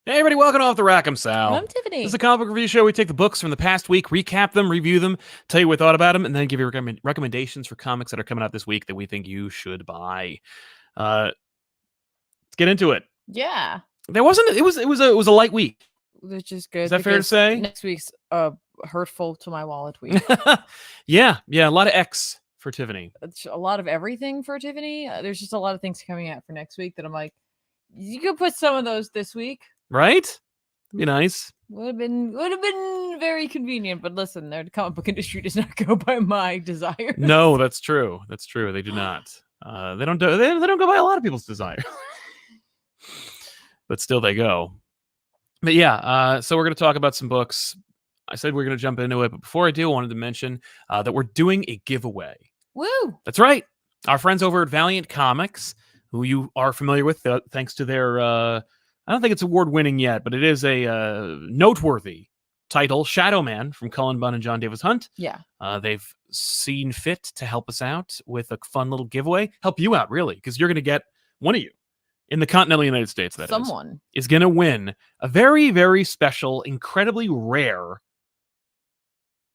Hey everybody, welcome to Off the Rack. I'm Sal. And I'm Tiffany. This is a comic book review show. We take the books from the past week, recap them, review them, tell you what we thought about them, and then give you recommendations for comics that are coming out this week that we think you should buy. Let's get into it. Yeah. There wasn't. It was a light week. Which is good. Is that fair to say? Next week's hurtful to my wallet week. yeah. A lot of X for Tiffany. It's a lot of everything for Tiffany. There's just a lot of things coming out for next week that I'm like, you could put some of those this week. Right? Be nice. Would have been very convenient, but listen, the comic book industry does not go by my desires. No, that's true. That's true. They do not. They don't go by a lot of people's desires. But still they go. But yeah, so we're going to talk about some books. I said we're going to jump into it, but before I do, I wanted to mention that we're doing a giveaway. Woo! That's right. Our friends over at Valiant Comics, who you are familiar with, thanks to their, I don't think it's award-winning yet, but it is a noteworthy title, Shadow Man from Cullen Bunn and John Davis Hunt. Yeah. They've seen fit to help us out with a fun little giveaway. Help you out, really, because you're going to get one of you in the continental United States, Someone is going to win a very, very special, incredibly rare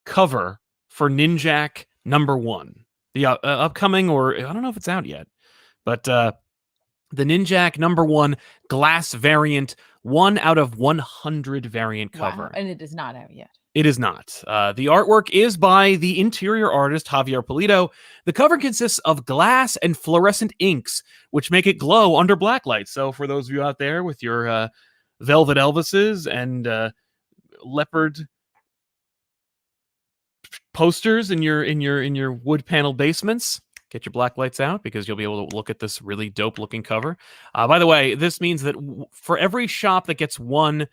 cover for Ninjak #1. The upcoming, or I don't know if it's out yet, but the Ninjak #1 glass variant, 1 out of 100 variant cover. Wow. And it is not out yet. It is not. The artwork is by the interior artist Javier Pulido. The cover consists of glass and fluorescent inks, which make it glow under blacklight. So for those of you out there with your Velvet Elvises and leopard posters in your wood panel basements, get your black lights out because you'll be able to look at this really dope looking cover. By the way, this means that for every shop that gets one.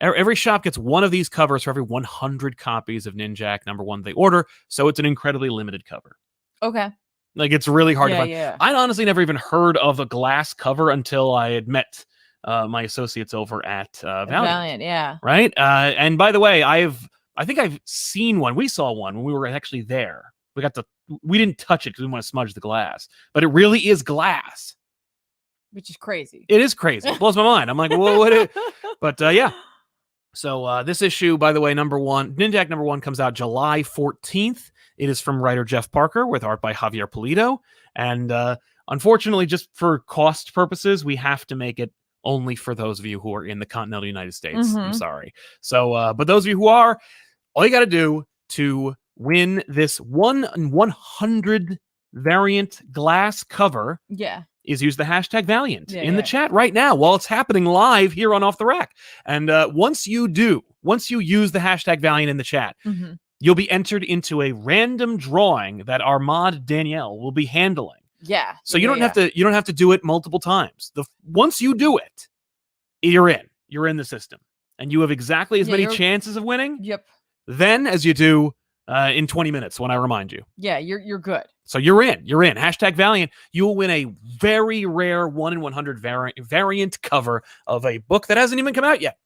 Every shop gets one of these covers for every 100 copies of Ninjak #1 they order, so it's an incredibly limited cover. Okay. Like, it's really hard to find. Yeah. I'd honestly never even heard of a glass cover until I had met my associates over at Valiant. Yeah. Right? And by the way, I think I've seen one. We saw one when we were actually there. We didn't touch it because we want to smudge the glass, but it really is glass. Which is crazy. It is crazy. It blows my mind. I'm like, well, what? But yeah. So this issue, by the way, Ninjak #1 comes out July 14th. It is from writer Jeff Parker with art by Javier Pulido. And unfortunately, just for cost purposes, we have to make it only for those of you who are in the continental United States. Mm-hmm. I'm sorry. So, but those of you who are, all you got to do to win this 1 in 100 variant glass cover is use the hashtag Valiant in the chat right now while it's happening live here on Off the Rack. And once you use the hashtag Valiant in the chat, you'll be entered into a random drawing that our mod Danielle will be handling. Yeah. So you don't have to do it multiple times. Once you do it, you're in the system, and you have exactly as many chances of winning. Yep. Then as you do in 20 minutes when I remind you. Yeah, you're good. So you're in. Hashtag Valiant. You will win a very rare 1 in 100 variant cover of a book that hasn't even come out yet.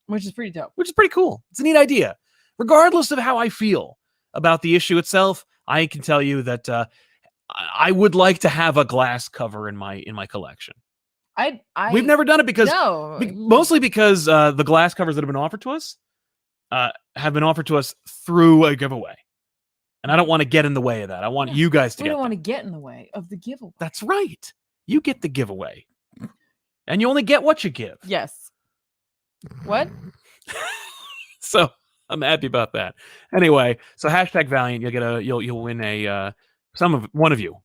Which is pretty dope. Which is pretty cool. It's a neat idea. Regardless of how I feel about the issue itself, I can tell you that I would like to have a glass cover in my collection. We've never done it because mostly because the glass covers that have been offered to us have been offered to us through a giveaway. And I don't want to get in the way of that. I want you guys to get them. We don't want to get in the way of the giveaway. That's right. You get the giveaway. And you only get what you give. Yes. What? So I'm happy about that. Anyway, so hashtag Valiant, you'll win one of you.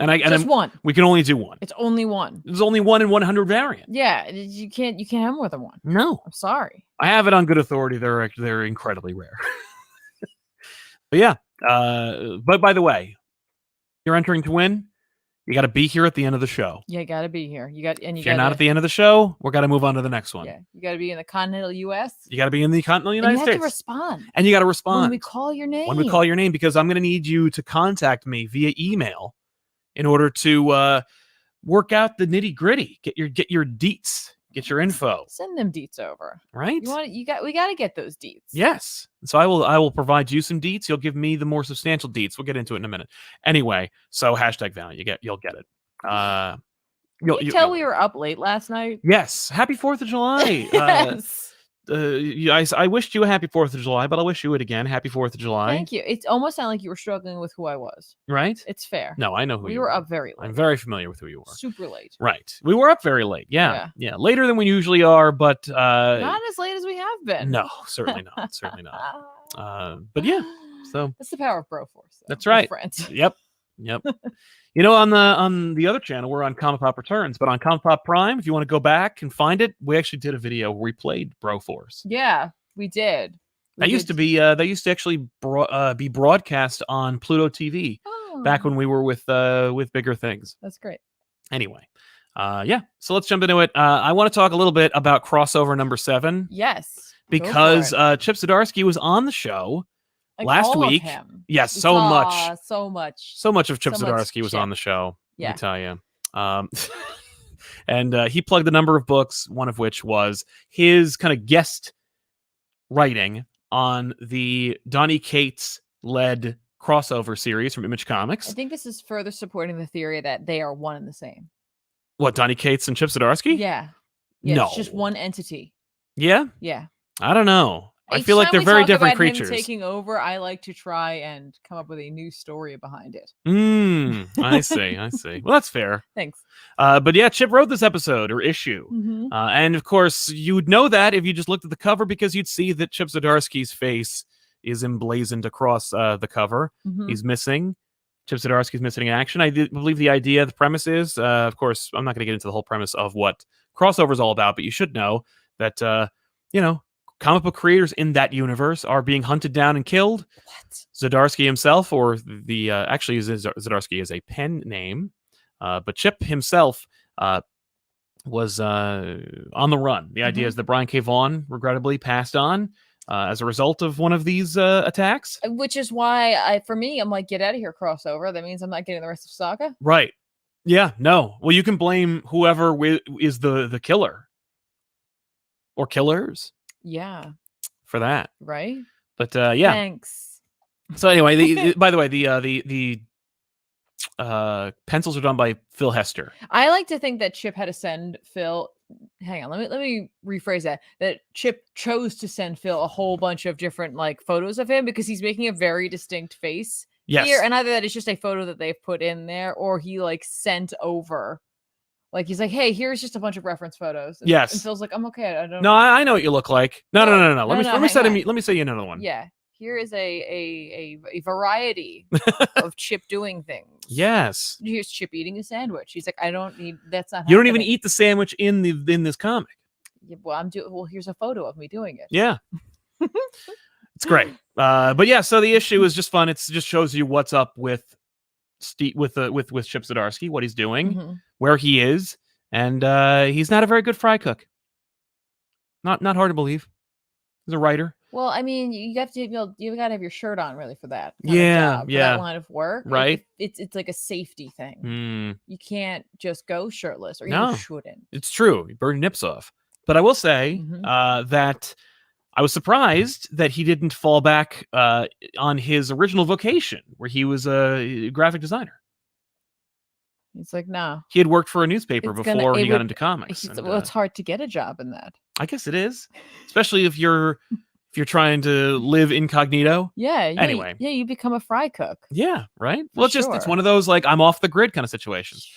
And just one. We can only do one. It's only one. There's only 1 in 100 variant. Yeah, you can't have more than one. No. I'm sorry. I have it on good authority. They're incredibly rare. But yeah, but by the way, you're entering to win. You got to be here at the end of the show. Yeah, you got to be here. If you're not at the end of the show, we're got to move on to the next one. Yeah, you got to be in the continental U.S. You got to be in the continental United States. You have to respond. And you got to respond when we call your name. Because I'm going to need you to contact me via email in order to work out the nitty gritty. Get your deets. Get your info. Send them deets over. Right? We got to get those deets. Yes. So I will provide you some deets. You'll give me the more substantial deets. We'll get into it in a minute. Anyway, so hashtag Valiant. You'll get it. You can tell we were up late last night. Yes. Happy 4th of July. Yes. I wished you a happy 4th of July, but I'll wish you it again. Happy 4th of July. Thank you. It almost sounded like you were struggling with who I was. Right? It's fair. No, I know who you were. We were up very late. I'm very familiar with who you are. Super late. Right. We were up very late. Yeah. Later than we usually are, but not as late as we have been. No, certainly not. Certainly not. But yeah. So that's the power of Broforce. Though, that's right. Friends. Yep. On the other channel, we're on ComicPop Returns, but on ComicPop Prime, if you want to go back and find it, we actually did a video where we played Broforce. Yeah, we did. That used to actually be broadcast on Pluto TV back when we were with bigger things. That's great. Anyway, so let's jump into it. I want to talk a little bit about crossover number 7. Yes, because Chip Zdarsky was on the show. Last week, yes, so much of Chip Zdarsky was on the show. Let me tell you, and he plugged a number of books, one of which was his kind of guest writing on the Donny Cates led crossover series from Image Comics. I think this is further supporting the theory that they are one and the same. What, Donny Cates and Chip Zdarsky? Yeah, no, it's just one entity. Yeah, I don't know. I feel like they're very different creatures. Him taking over, I like to try and come up with a new story behind it. I see. Well, that's fair. Thanks. But yeah, Chip wrote this episode or issue. And of course, you would know that if you just looked at the cover, because you'd see that Chip Zdarsky's face is emblazoned across the cover. He's missing. Chip Zdarsky's missing in action. I believe the premise is, of course, I'm not going to get into the whole premise of what crossover is all about, but you should know that, comic book creators in that universe are being hunted down and killed. What? Zdarsky himself, or actually Zdarsky is a pen name, but Chip himself was on the run. The idea is that Brian K. Vaughan regrettably passed on as a result of one of these attacks. Which is why, for me, I'm like, get out of here, crossover. That means I'm not getting the rest of Saga. Right. Yeah, no. Well, you can blame whoever is the killer. Or killers. Yeah. For that. Right. But yeah. Thanks. So anyway, by the way, the pencils are done by Phil Hester. I like to think that Chip had to send Phil. Hang on, let me rephrase that. That Chip chose to send Phil a whole bunch of different photos of him because he's making a very distinct face here, and either that is just a photo that they've put in there, or he sent over. He's like, hey, here's just a bunch of reference photos. And, yes. And Phil's like, I'm okay. I don't. No, I know what you look like. No. Let me say you another one. Yeah. Here is a variety of Chip doing things. Yes. Here's Chip eating a sandwich. He's like, I don't need. That's not. You don't even eat the sandwich in this comic. Yeah, well, here's a photo of me doing it. Yeah. It's great. But yeah, so the issue is just fun. It just shows you what's up with Chip Zdarsky, what he's doing, where he is, and he's not a very good fry cook. Not hard to believe. He's a writer. Well, I mean, you got to have your shirt on really for that. Yeah, for that line of work, right? It's like a safety thing. You can't just go shirtless, or you shouldn't. It's true. You burn your nips off. But I will say that I was surprised that he didn't fall back on his original vocation, where he was a graphic designer. It's like, no. He had worked for a newspaper before he got into comics. Well, it's hard to get a job in that. I guess it is, especially if you're trying to live incognito. Yeah. Anyway. Yeah, you become a fry cook. Yeah, right? Well, it's one of those, I'm off the grid kind of situations.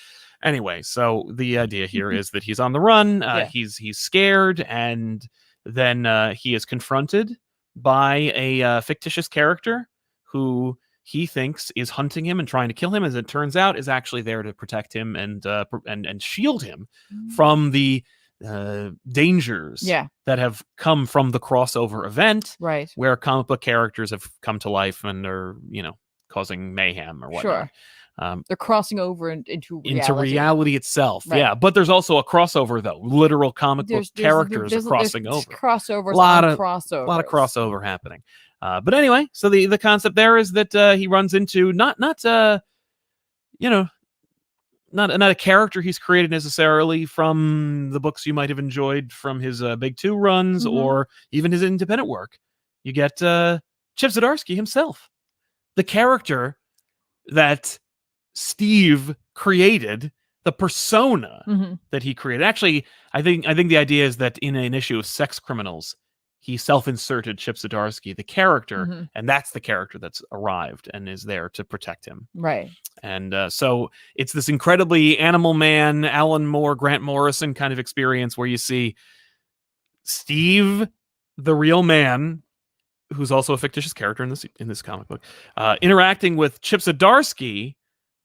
Anyway, so the idea here is that he's on the run. He's scared, and then he is confronted by a fictitious character who he thinks is hunting him and trying to kill him. As it turns out, is actually there to protect him and shield him from the dangers that have come from the crossover event, right? Where comic book characters have come to life and are, causing mayhem or whatnot. Sure. They're crossing over into reality itself. Right. Yeah, but there's also a crossover, though. Literal comic book characters are crossing over. Crossovers. A lot of crossover happening. But anyway, so the concept there is that he runs into not a character he's created necessarily from the books you might have enjoyed from his Big Two runs or even his independent work. You get Chip Zdarsky himself, the character that Steve created the persona that he created. Actually, I think the idea is that in an issue of Sex Criminals, he self-inserted Chip Zdarsky, the character, and that's the character that's arrived and is there to protect him. Right. And so it's this incredibly Animal Man, Alan Moore, Grant Morrison kind of experience where you see Steve, the real man, who's also a fictitious character in this comic book, interacting with Chip Zdarsky,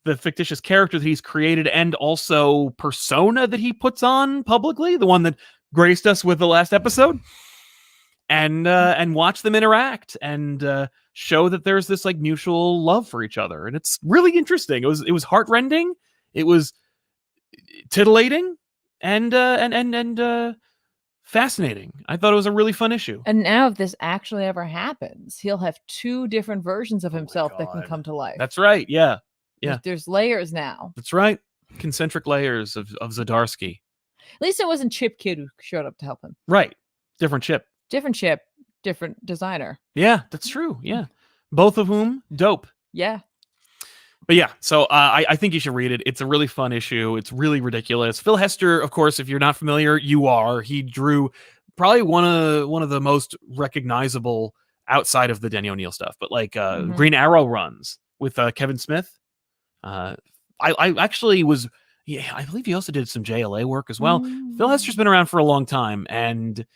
the fictitious character that he's created, and also persona that he puts on publicly, the one that graced us with the last episode. And watch them interact and show that there's this like mutual love for each other, and it's really interesting. It was heartrending, it was titillating, and fascinating. I thought it was a really fun issue. And now, if this actually ever happens, he'll have two different versions of himself that can come to life. That's right. Yeah. There's layers now. That's right. Concentric layers of Zdarsky. At least it wasn't Chip Kid who showed up to help him. Right. Different Chip. Different Chip, different designer. Yeah, that's true. Yeah. Both of whom dope. Yeah. But yeah, so I think you should read it. It's a really fun issue. It's really ridiculous. Phil Hester, of course, if you're not familiar, you are. He drew probably one of the most recognizable outside of the Denny O'Neil stuff, but like Green Arrow runs with Kevin Smith. I actually was, I believe he also did some JLA work as well. Phil Hester's been around for a long time, and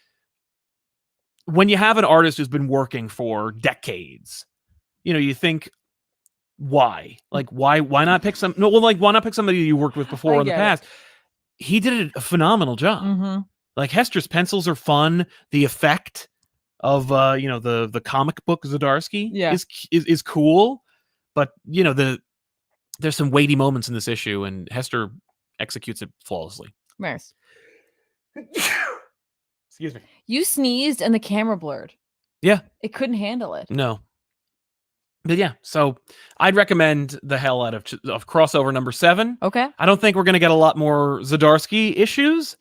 when you have an artist who's been working for decades, you think, why? Like, why not pick why not pick somebody you worked with before in the past? He did a phenomenal job. Like, Hester's pencils are fun. The effect of the comic book Zdarsky is cool, but there's some weighty moments in this issue, and Hester executes it flawlessly. Nice. Excuse me. You sneezed and the camera blurred. Yeah. It couldn't handle it. No. But yeah, so I'd recommend the hell out of crossover number 7. Okay. I don't think we're going to get a lot more Zdarsky issues.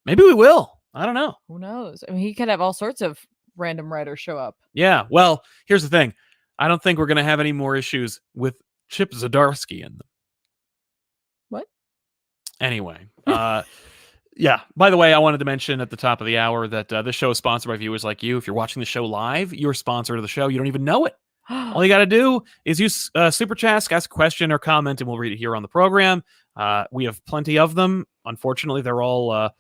Maybe we will. I don't know. Who knows? I mean, he could have all sorts of random writers show up. Yeah. Well, here's the thing. I don't think we're going to have any more issues with Chip Zdarsky in them. What? Anyway. Yeah. By the way, I wanted to mention at the top of the hour that this show is sponsored by viewers like you. If you're watching the show live, you're a sponsor of the show. You don't even know it. All you got to do is use Super Chat, ask a question or comment, and we'll read it here on the program. We have plenty of them. Unfortunately, they're all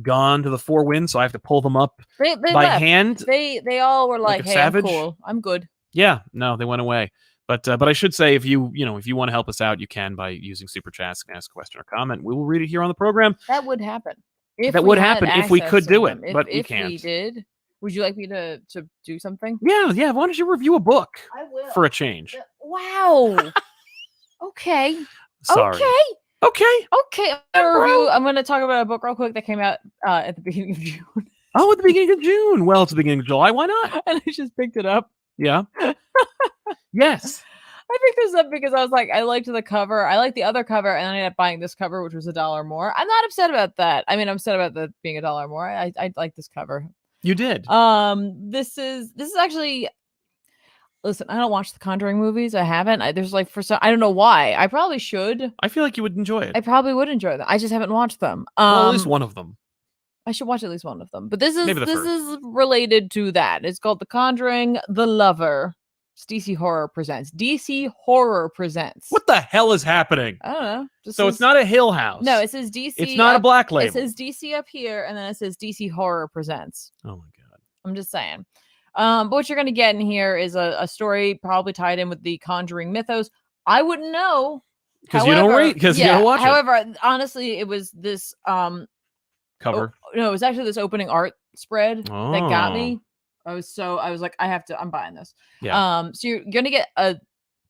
gone to the 4 winds, so I have to pull them up they by left. hand. They all were like, "Hey, savage. I'm cool. I'm good." Yeah, no, they went away. But I should say, if you want to help us out, you can by using Super Chat, ask a question or comment. We will read it here on the program. That would happen. That would happen if we could do it, but we can't. If we did. Would you like me to do something? Yeah. Why don't you review a book? I will. For a change. Wow. Okay. Sorry. Okay. I'm going to talk about a book real quick that came out at the beginning of June. Oh, at the beginning of June. Well, it's the beginning of July. Why not? And I just picked it up. Yeah. Yes. I picked this up because I was like, I liked the cover. I liked the other cover, and I ended up buying this cover, which was $1 more. I'm not upset about that. I mean, I'm upset about that being $1 more. I like this cover. You did. This is actually. Listen, I don't watch the Conjuring movies. I haven't. There's like I don't know why. I probably should. I feel like you would enjoy it. I probably would enjoy them. I just haven't watched them. Well, at least one of them. I should watch at least one of them. But this is related to that. It's called The Conjuring, The Lover. It's DC Horror Presents. DC Horror Presents. What the hell is happening? I don't know. It's not a Hill House. No, it says DC. It's not a Black Label. It says DC up here, and then it says DC Horror Presents. Oh my god. I'm just saying. But what you're going to get in here is a story probably tied in with the Conjuring mythos. I wouldn't know. Because you don't read, because you don't watch it. However, honestly, it was this cover. No, it was actually this opening art spread that got me. I was like, I'm buying this. Yeah. So you're going to get a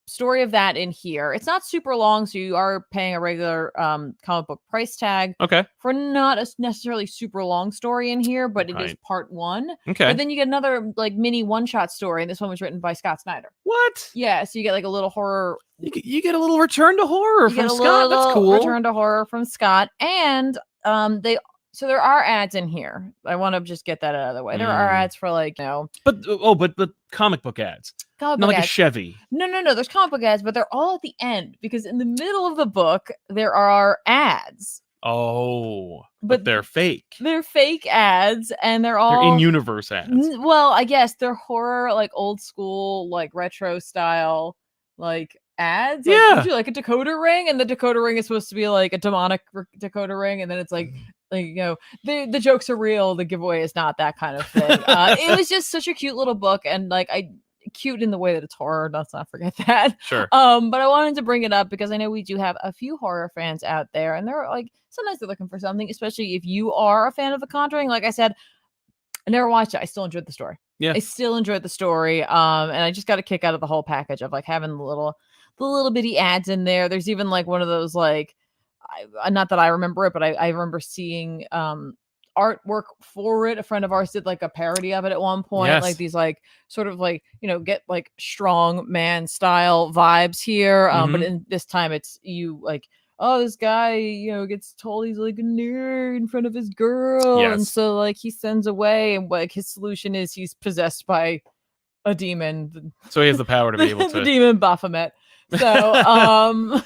story of that in here. It's not super long, so you are paying a regular comic book price tag. Okay. For not a necessarily super long story in here, but it is part 1. Okay. And then you get another like mini one-shot story, and this one was written by Scott Snyder. What? Yeah, so you get like a little horror. You get a little return to horror from Scott. That's cool. Return to horror from Scott, and So there are ads in here. I want to just get that out of the way. There are ads for like, but comic book ads. Not like ads. A Chevy. No. There's comic book ads, but they're all at the end because in the middle of the book there are ads. Oh, but they're fake. They're fake ads, and they're in-universe ads. Well, I guess they're horror, like old school, like retro style, like ads. Like, yeah, usually like a decoder ring, and the decoder ring is supposed to be like a demonic decoder ring, and then it's like the jokes are real, the giveaway is not, that kind of thing. It was just such a cute little book, and like cute in the way that it's horror. Let's not forget that. Sure. But I wanted to bring it up because I know we do have a few horror fans out there, and they're like sometimes they're looking for something, especially if you are a fan of The Conjuring. Like I said, I never watched it. I still enjoyed the story. Yeah, I still enjoyed the story. And I just got a kick out of the whole package of like having the little bitty ads in there. There's even like one of those like. Not that I remember it, but I remember seeing artwork for it. A friend of ours did like a parody of it at one point. Yes. Like these like sort of like, get like strong man style vibes here. But in this time it's you like, oh, this guy, gets told he's like a nerd in front of his girl. Yes. And so like he sends away, and like his solution is he's possessed by a demon. So he has the power to be able to. The demon Baphomet. So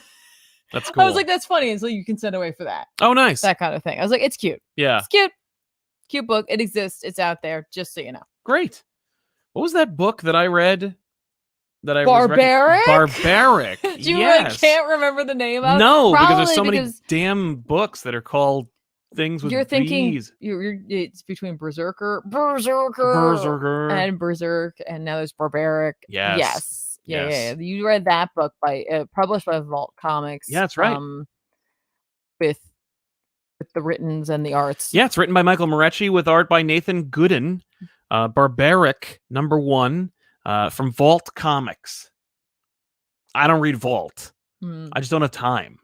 that's cool. I was like, that's funny. And so you can send away for that. Oh, nice. That kind of thing. I was like, it's cute. Yeah. It's cute. Cute book. It exists. It's out there. Just so you know. Great. What was that book that I read? Barbaric? Barbaric. I can't remember the name of it. No, because there's so many damn books that are called things with You're thinking B's. It's between Berserker, and Berserk, and now there's Barbaric. Yes. Yeah. You read that book published by Vault Comics. Yeah, that's right. With the writtens and the arts. Yeah, it's written by Michael Morecci with art by Nathan Gooden. Barbaric #1 from Vault Comics. I don't read Vault. I just don't have time.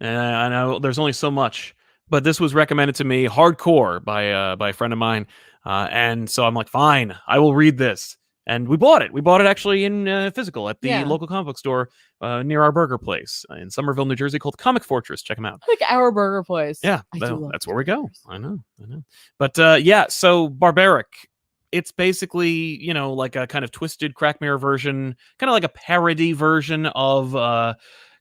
And I know there's only so much. But this was recommended to me hardcore by a friend of mine. And so I'm like, fine, I will read this. And we bought it. We bought it actually in physical at the local comic book store near our burger place in Somerville, New Jersey, called Comic Fortress. Check them out. Like our burger place. Yeah, that's where we go. I know. But so Barbaric, it's basically, like a kind of twisted crack mirror version, kind of like a parody version of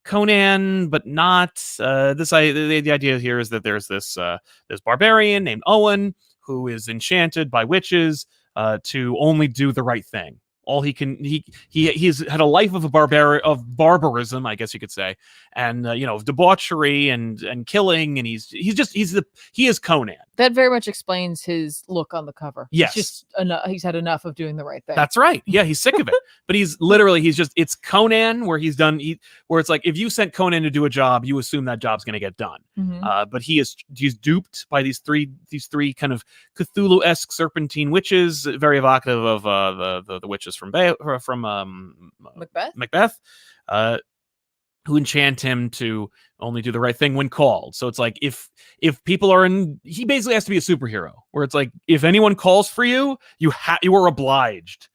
Conan, but not. The idea here is that there's this barbarian named Owen who is enchanted by witches to only do the right thing. All he's had a life of barbarism, I guess you could say, and debauchery and killing, and he is Conan. That very much explains his look on the cover. Yes, he's had enough of doing the right thing. That's right. Yeah, he's sick of it. But it's Conan where where it's like if you sent Conan to do a job, you assume that job's going to get done. But he's duped by these three kind of Cthulhu-esque serpentine witches, very evocative of the witches from Macbeth, who enchant him to only do the right thing when called. So it's like if people are he basically has to be a superhero, where it's like if anyone calls for you, you are obliged,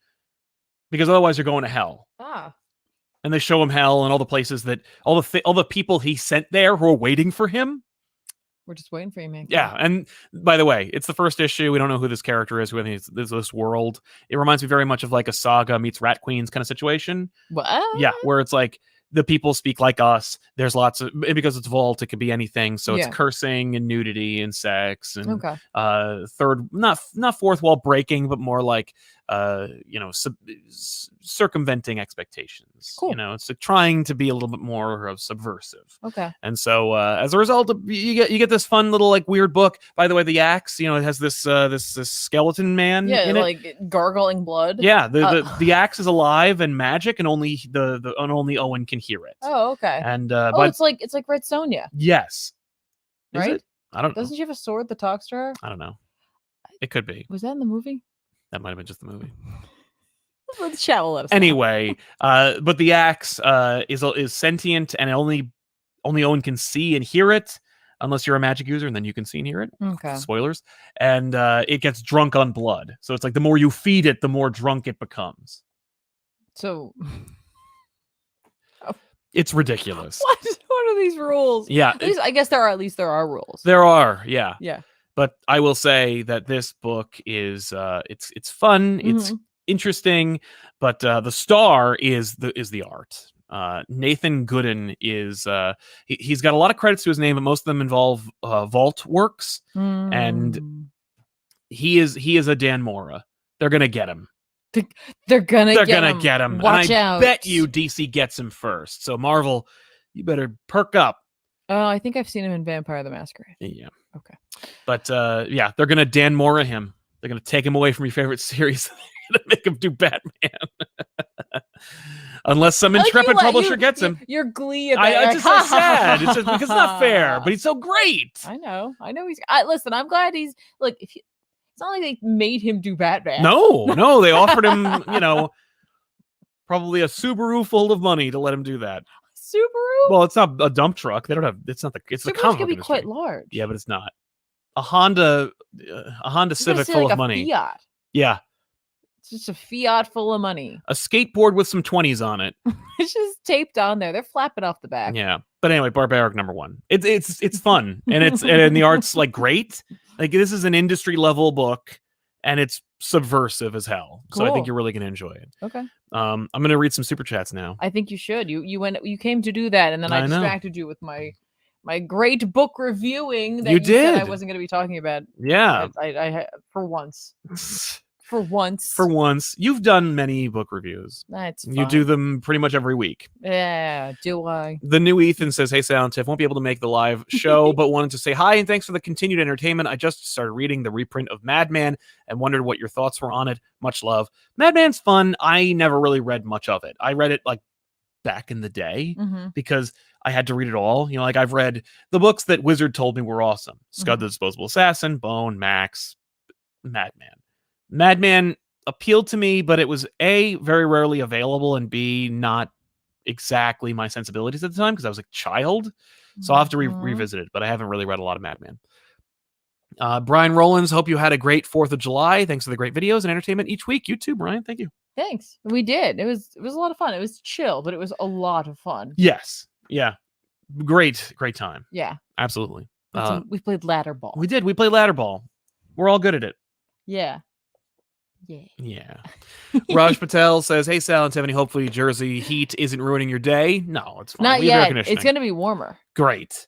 because otherwise you're going to hell. And they show him hell and all the places that all the people he sent there who are waiting for him. We're just waiting for you, man. Yeah, and by the way, it's the first issue. We don't know who this character is. We think it's this world. It reminds me very much of like a Saga meets Rat Queens kind of situation. What? Yeah, where it's like the people speak like us. There's lots of, because it's Vault, it could be anything. So it's cursing and nudity and sex and third, not fourth wall breaking, but more like circumventing expectations. Cool. It's like trying to be a little bit more subversive. Okay. And so as a result, you get this fun little like weird book. By the way, the axe, it has this skeleton man in it, like gargling blood. Yeah, the axe is alive and magic, and only only Owen can hear it. Oh, okay. And it's like Red Sonja. Yes. Right? It? I don't know. Doesn't she have a sword that talks to her? I don't know. It could be. Was that in the movie? That might have been just the movie. The chat will let us anyway, but the axe is sentient, and only Owen can see and hear it, unless you're a magic user, and then you can see and hear it. Okay. Spoilers. And it gets drunk on blood. So it's like the more you feed it, the more drunk it becomes. So it's ridiculous. What are these rules? Yeah. I guess there are rules. There are, yeah. Yeah. But I will say that this book is it's fun, it's interesting, but the star is the art. Nathan Gooden is he's got a lot of credits to his name, but most of them involve Vault works, and he is a Dan Mora. They're gonna get him. They're gonna get him. Watch and I out. bet you DC gets him first. So Marvel, you better perk up. Oh, I think I've seen him in Vampire the Masquerade. Yeah. Okay. But yeah, they're gonna Dan Mora him. They're gonna take him away from your favorite series. They're gonna make him do Batman. Unless some intrepid publisher gets him. Your glee about it's just so sad. It's just because it's not fair, but he's so great. I know he's listen, I'm glad he's like it's not like they made him do Batman. No, they offered him, probably a Subaru full of money to let him do that. Subaru? Well, it's not a dump truck. They don't have. It's not the. It's the comic book be industry. quite large. Yeah, but it's not a Honda Civic full like of money. Fiat. Yeah, it's just a Fiat full of money. A skateboard with some 20s on it. It's just taped on there. They're flapping off the back. Yeah, but anyway, Barbaric #1. It's fun and the art's like great. Like this is an industry level book, and it's subversive as hell. Cool. So I think you're really gonna enjoy it. Okay. I'm gonna read some super chats now. I think you should. You came to do that, and then I distracted you with my great book reviewing that you said I wasn't gonna be talking about. Yeah. I for once. For once. You've done many book reviews. That's fine. You do them pretty much every week. Yeah, do I? The new Ethan says, hey, Sal and Tiff, won't be able to make the live show, but wanted to say hi and thanks for the continued entertainment. I just started reading the reprint of Madman and wondered what your thoughts were on it. Much love. Madman's fun. I never really read much of it. I read it like back in the day because I had to read it all. Like I've read the books that Wizard told me were awesome. Scud the Disposable Assassin, Bone, Max, Madman. Madman appealed to me, but it was A, very rarely available, and B, not exactly my sensibilities at the time because I was a child. So I'll have to revisit it, but I haven't really read a lot of Madman. Brian Rollins, hope you had a great 4th of July. Thanks for the great videos and entertainment each week. You too, Brian. Thank you. Thanks. We did. It was a lot of fun. It was chill, but it was a lot of fun. Yes. Yeah. Great time. Yeah. Absolutely. We played ladder ball. We did. We played ladder ball. We're all good at it. Yeah. Yeah. Raj Patel says, hey, Sal and Tiffany, hopefully Jersey heat isn't ruining your day. No, it's fine. Not yet. It's going to be warmer. Great.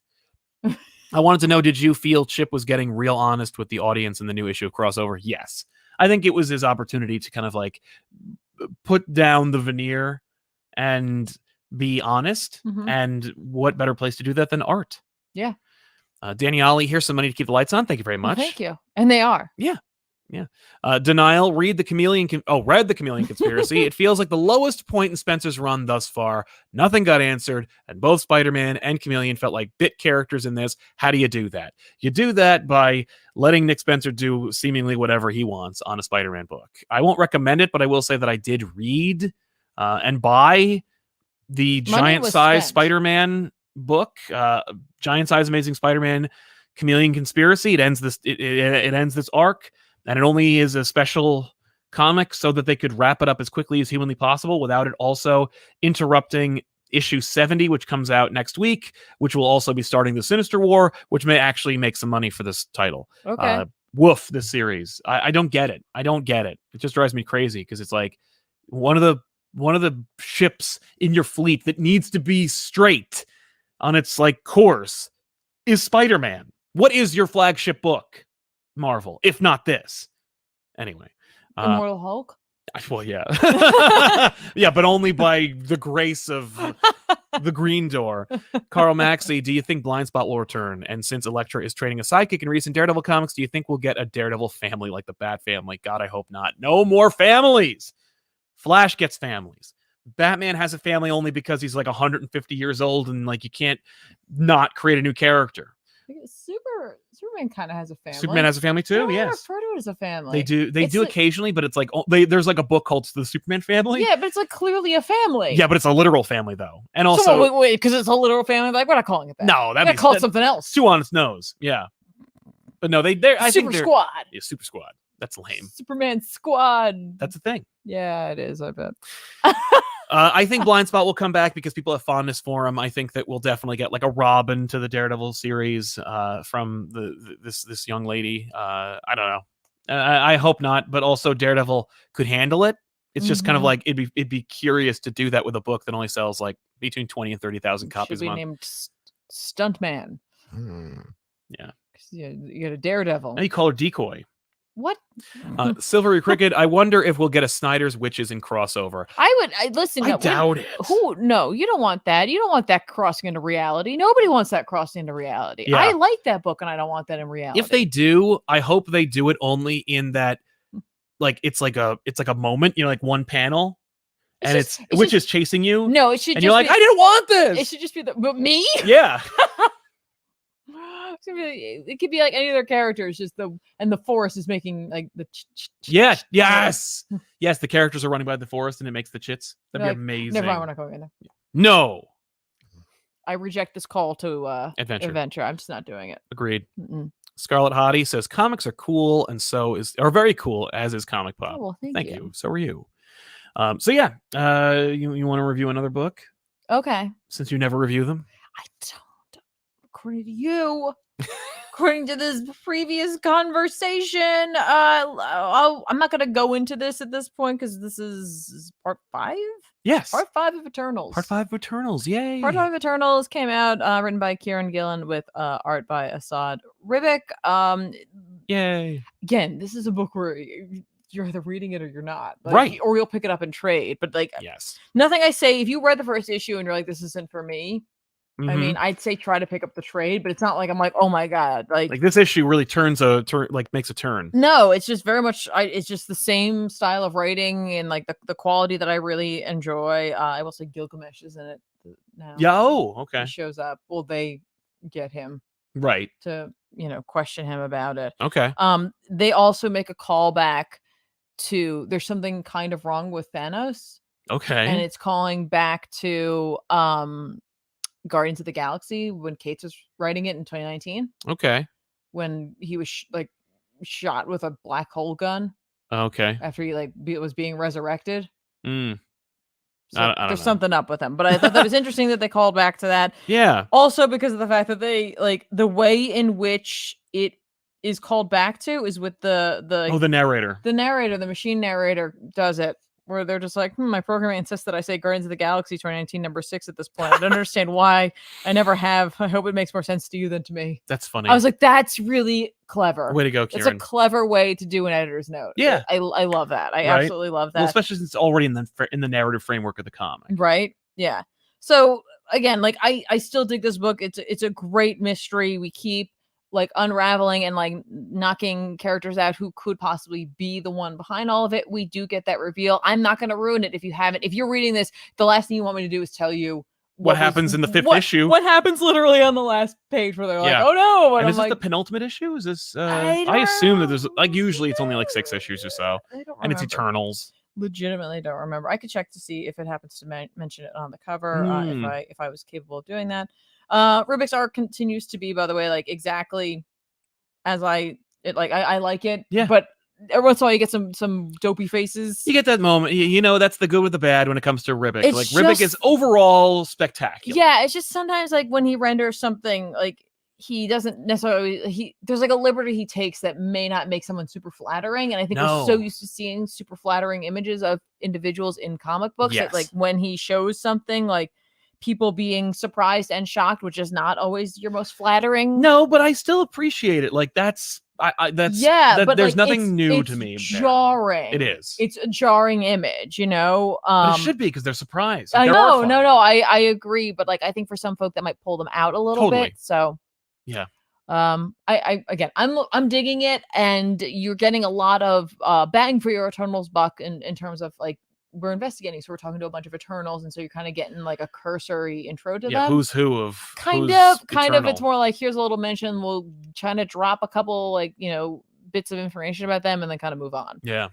I wanted to know, did you feel Chip was getting real honest with the audience in the new issue of Crossover? Yes. I think it was his opportunity to kind of like put down the veneer and be honest. And what better place to do that than art? Yeah. Danny Ollie, here's some money to keep the lights on. Thank you very much. Well, thank you. And they are. Yeah. Denial, read the Chameleon Conspiracy. It feels like the lowest point in Spencer's run thus far. Nothing got answered, and both Spider-Man and Chameleon felt like bit characters in this. How do you do that? You do that by letting Nick Spencer do seemingly whatever he wants on a Spider-Man book. I won't recommend it, but I will say that I did read and buy the giant-size Spider-Man book, Giant-Size Amazing Spider-Man Chameleon Conspiracy. It ends this arc. And it only is a special comic so that they could wrap it up as quickly as humanly possible without it also interrupting issue 70, which comes out next week, which will also be starting the Sinister War, which may actually make some money for this title. Okay. Woof, this series. I don't get it. It just drives me crazy because it's like one of the ships in your fleet that needs to be straight on its like course is Spider-Man. What is your flagship book? Marvel, if not this. Anyway. Immortal Hulk? Well, yeah. Yeah, but only by the grace of the Green Door. Carl Maxey, do you think Blindspot will return? And since Elektra is training a sidekick in recent Daredevil comics, do you think we'll get a Daredevil family like the Bat Family? God, I hope not. No more families! Flash gets families. Batman has a family only because he's like 150 years old and like you can't not create a new character. Superman kind of has a family. Superman has a family too. Yes, refer to it as a family. They do. They do occasionally, but it's like there's like a book called The Superman Family. Yeah, but it's like clearly a family. Yeah, but it's a literal family though, and also so, wait, because it's a literal family. Like we're not calling it that. No, that'd be called something else. Too on its nose. Yeah, but no, I think they're Squad. Yeah, Super Squad. That's lame. Superman Squad. That's a thing. Yeah, it is. I bet. I think Blind Spot will come back because people have fondness for him. I think that we'll definitely get like a Robin to the Daredevil series from this young lady. I don't know. I hope not, but also Daredevil could handle it. It's just kind of like it'd be curious to do that with a book that only sells like between 20 and 30,000 copies a month. Should be named Stuntman. Yeah. You got a Daredevil. Now you call her Decoy. What? Silvery Cricket. I wonder if we'll get a Snyder's Witches in crossover. Listen. I doubt it. No, you don't want that. You don't want that crossing into reality. Nobody wants that crossing into reality. Yeah. I like that book, and I don't want that in reality. If they do, I hope they do it only in that, like it's like a moment, like one panel, and it's Witches chasing you. No, it should. And you're like, I didn't want this. It should just be but me. Yeah. It could be like any of their characters, and the forest is making like the yes. The characters are running by the forest and it makes the chits. That'd be amazing. Never mind, we're not going in there. No, I reject this call to adventure. I'm just not doing it. Agreed. Scarlet Hottie says comics are cool, and are very cool, as is Comic Pop. Oh, well, thank you. So are you. You want to review another book? Okay. Since you never review them, I don't. According to you. According to this previous conversation, I'm not going to go into this at this point because this is part 5. Yes, part 5 of Eternals. Part 5 of Eternals, yay! Part 5 of Eternals came out, written by Kieran Gillen with art by Asad Ribic. Yay! Again, this is a book where you're either reading it or you're not, right? Or you'll pick it up and trade. But yes, nothing I say. If you read the first issue and you're like, "This isn't for me." I mean, I'd say try to pick up the trade, but it's not like I'm like, oh my god, like this issue really makes a turn. No, it's just very much. It's just the same style of writing and like the quality that I really enjoy. I will say Gilgamesh is in it now. Yeah. Oh, okay. He shows up. Well, they get him right to question him about it. Okay. They also make a callback to there's something kind of wrong with Thanos. Okay. And it's calling back to Guardians of the Galaxy when Cates was writing it in 2019. Okay. When he was shot with a black hole gun. Okay. After he was being resurrected. So there's know. Something up with him, but I thought that was interesting that they called back to that. Yeah. Also because of the fact that they the way in which it is called back to is with the narrator. The machine narrator does it. Where they're just like, my programming insists that I say Guardians of the Galaxy 2019 number 6 at this point. I don't understand why. I never have. I hope it makes more sense to you than to me. That's funny. I was like, that's really clever. Way to go, Kieran. It's a clever way to do an editor's note. Yeah. I love that. I absolutely love that. Well, especially since it's already in the narrative framework of the comic. Right? Yeah. So again, I still dig this book. It's a great mystery. We keep unraveling and knocking characters out who could possibly be the one behind all of it. We do get that reveal. I'm not going to ruin it if you haven't. If you're reading this, the last thing you want me to do is tell you what happens in the 5th issue. What happens literally on the last page where they're like, oh no. And is this the penultimate issue? Is this I assume that there's usually it's only 6 issues or so. And it's Eternals. Legitimately don't remember. I could check to see if it happens to mention it on the cover if I was capable of doing that. Rubik's art continues to be, by the way, exactly as I like it. Yeah. But every once in a while you get some dopey faces. You get that moment. That's the good with the bad when it comes to Ribic. Ribic is overall spectacular. Yeah, it's just sometimes when he renders something he doesn't necessarily there's a liberty he takes that may not make someone super flattering. And I think we're so used to seeing super flattering images of individuals in comic books that when he shows something people being surprised and shocked, which is not always your most flattering. No, but I still appreciate it. That's but there's nothing new to me. Jarring. It is. It's a jarring image, But it should be because they're surprised. I know. No. I agree, but I think for some folk that might pull them out a little bit. So yeah. I'm digging it, and you're getting a lot of bang for your Eternals buck in terms of we're investigating, so we're talking to a bunch of Eternals, and so you're kind of getting a cursory intro to them. Who's who of kind of. It's more here's a little mention. We'll try to drop a couple bits of information about them, and then kind of move on. Yeah.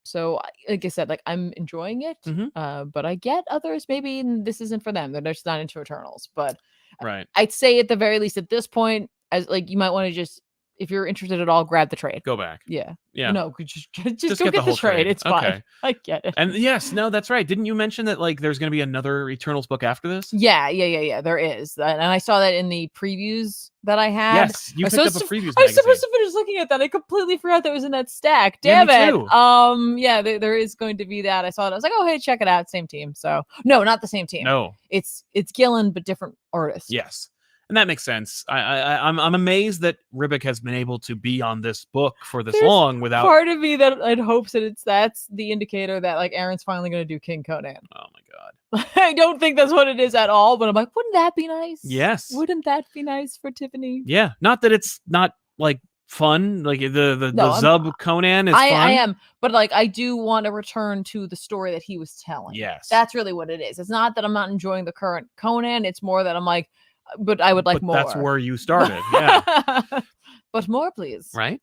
So like I said, I'm enjoying it. But I get others maybe this isn't for them. They're just not into Eternals. But right. I'd say at the very least at this point, as you might want to just if you're interested at all, grab the trade. Go back. Yeah. Yeah. No, just go get the trade. It's fine. I get it. And yes, no, that's right. Didn't you mention that like there's going to be another Eternals book after this? Yeah. There is, and I saw that in the previews that I had. Yes, you picked up a previews magazine. I was supposed to finish looking at that. I completely forgot that was in that stack. Damn it. Too. Yeah, there is going to be that. I saw it. I was like, oh hey, check it out. Same team. So no, not the same team. No, it's Gillen, but different artists. Yes. And that makes sense. I'm amazed that Ribic has been able to be on this book for this long without. Part of me that I'd hopes that that's the indicator that like Aaron's finally going to do King Conan. Oh my god! I don't think that's what it is at all. But I'm like, wouldn't that be nice? Yes. Wouldn't that be nice for Tiffany? Yeah. Not that it's not like fun. Like the Zub Conan is fun. I am, but like I do want to return to the story that he was telling. Yes. That's really what it is. It's not that I'm not enjoying the current Conan. It's more that I'm like. But I would like more. That's where you started. Yeah. But more, please. Right.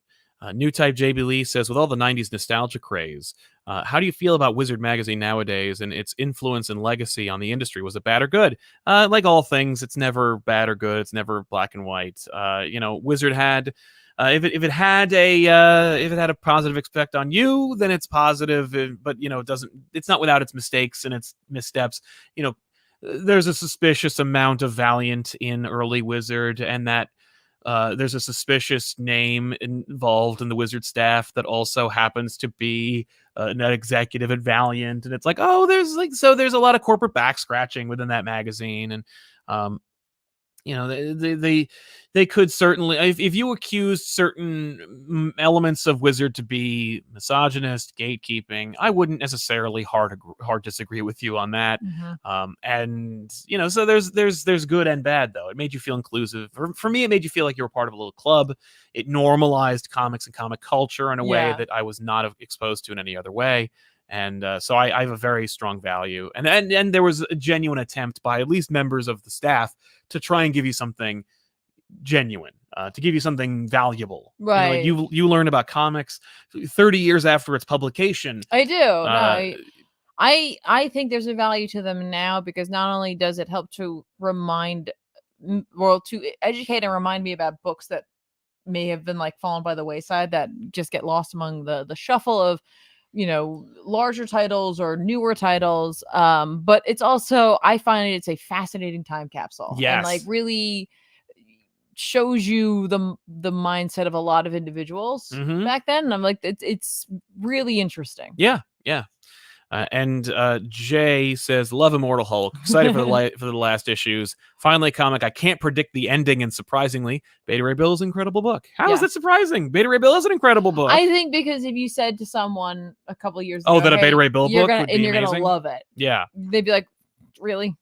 New Type JB Lee says, with all the 90s nostalgia craze, how do you feel about Wizard Magazine nowadays and its influence and legacy on the industry? Was it bad or good? Like all things, it's never bad or good. It's never black and white. Wizard had, if it had a positive effect on you, then it's positive. But it's not without its mistakes and its missteps. There's a suspicious amount of Valiant in early Wizard, and that there's a suspicious name involved in the Wizard staff that also happens to be an executive at Valiant, and it's like, oh, there's a lot of corporate back scratching within that magazine, and they could certainly, if you accused certain elements of Wizard to be misogynist, gatekeeping, I wouldn't necessarily hard disagree with you on that. And so there's good and bad though. It made you feel inclusive. For me, it made you feel like you were part of a little club. It normalized comics and comic culture in a way that I was not exposed to in any other way. And so I have a very strong value. And there was a genuine attempt by at least members of the staff to try and give you something genuine, to give you something valuable. Right. You learn about comics 30 years after its publication. I do. I think there's a value to them now because not only does it help to to educate and remind me about books that may have been like fallen by the wayside that just get lost among the shuffle of larger titles or newer titles, but it's also, I find it's a fascinating time capsule. Yes. And like really shows you the mindset of a lot of individuals back then, and I'm like, it's really interesting. Yeah and Jay says, love Immortal Hulk, excited for the last issues. Finally, comic I can't predict the ending, and surprisingly, Beta Ray Bill is an incredible book. How is that surprising? Beta Ray Bill is an incredible book. I think because if you said to someone a couple years ago, that a Beta Ray Bill book would be you're amazing, gonna love it, they'd be like, really?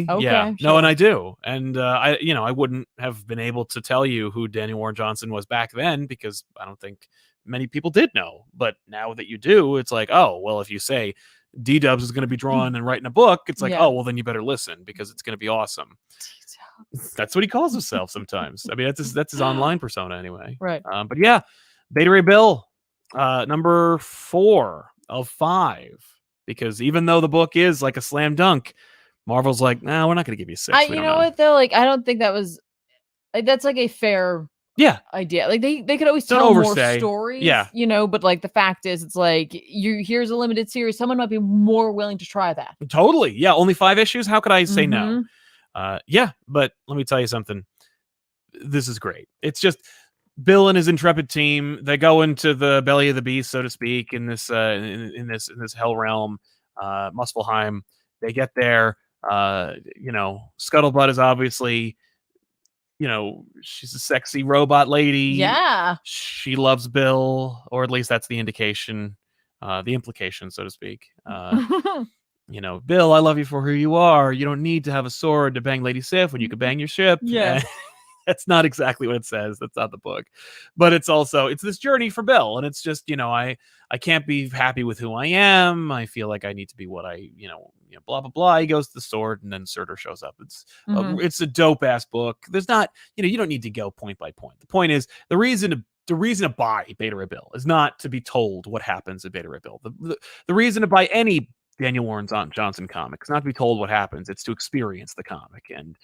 Okay, yeah. Sure. No, and I do. And I wouldn't have been able to tell you who Daniel Warren Johnson was back then because I don't think many people did know. But now that you do, it's like, oh, well, if you say D-Dubs is going to be drawing and writing a book, it's like, oh, well, then you better listen because it's going to be awesome. That's what he calls himself sometimes. I mean, that's his online persona anyway. Right. But yeah, Beta Ray Bill, number 4 of 5. Because even though the book is like a slam dunk, Marvel's like, nah, we're not going to give you 6. You know what though? Like, I don't think that was that's like a fair idea. Like they could always tell more stories. But like the fact is, it's like here's a limited series. Someone might be more willing to try that. Totally. Yeah. Only 5 issues. How could I say no? But let me tell you something. This is great. It's just Bill and his intrepid team. They go into the belly of the beast, so to speak, in this hell realm, Muspelheim. They get there. Scuttlebutt is obviously, she's a sexy robot lady. Yeah. She loves Bill, or at least that's the indication, the implication, so to speak. Bill, I love you for who you are. You don't need to have a sword to bang Lady Sif when you could bang your ship. Yeah. That's not exactly what it says. That's not the book. But it's this journey for Bill. And it's just, I can't be happy with who I am. I feel like I need to be what I, blah, blah, blah. He goes to the sword and then Surtur shows up. It's a dope ass book. There's not, you don't need to go point by point. The point is the reason to buy Beta Ray Bill is not to be told what happens at Beta Ray Bill. The reason to buy any Daniel Warren Johnson comic is not to be told what happens. It's to experience the comic. And,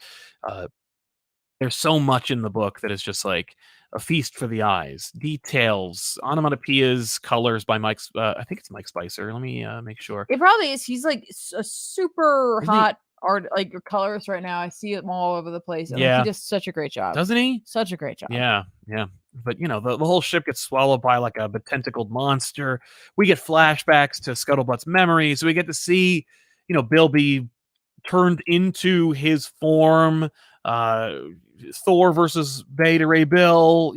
There's so much in the book that is just like a feast for the eyes. Details, onomatopoeias, colors by Mike. I think it's Mike Spicer. Let me make sure. It probably is. He's like a super hot art, like colorist right now. I see it all over the place. And he does such a great job. Doesn't he? Such a great job. Yeah. But the whole ship gets swallowed by like a tentacled monster. We get flashbacks to Scuttlebutt's memories. So we get to see, Bill be turned into his form. Thor versus Beta Ray Bill.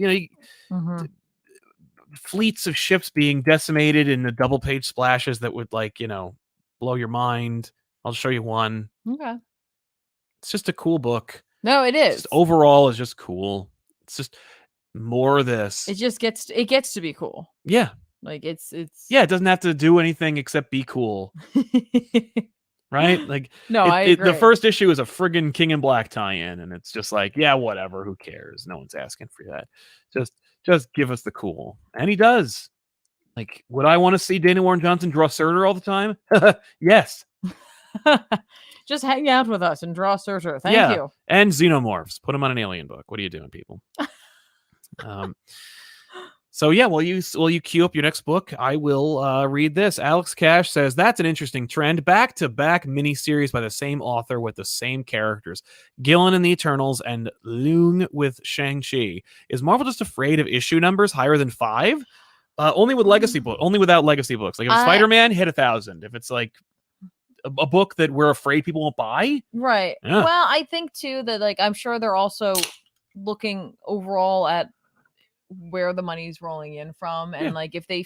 Fleets of ships being decimated in the double page splashes that would blow your mind. I'll show you one. Okay. It's just a cool book. No, it is. Overall, it's just cool. It's just more of this. It just gets to be cool. Yeah. Like it's it doesn't have to do anything except be cool. Right? Like I agree. The first issue is a friggin' King in Black tie-in, and it's just like, yeah, whatever, who cares? No one's asking for that. Just give us the cool. And he does. Like, would I want to see Dana Warren Johnson draw Surtur all the time? Yes. Just hang out with us and draw Surtur. Thank you. And xenomorphs. Put them on an alien book. What are you doing, people? So yeah, while you queue up your next book, I will read this. Alex Cash says, that's an interesting trend. Back-to-back miniseries by the same author with the same characters. Gillen in the Eternals and Leung with Shang-Chi. Is Marvel just afraid of issue numbers higher than 5? Only without legacy books. Like if Spider-Man hit 1,000. If it's like a book that we're afraid people won't buy. Right. Yeah. Well, I think too that I'm sure they're also looking overall at where the money's rolling in from, and if they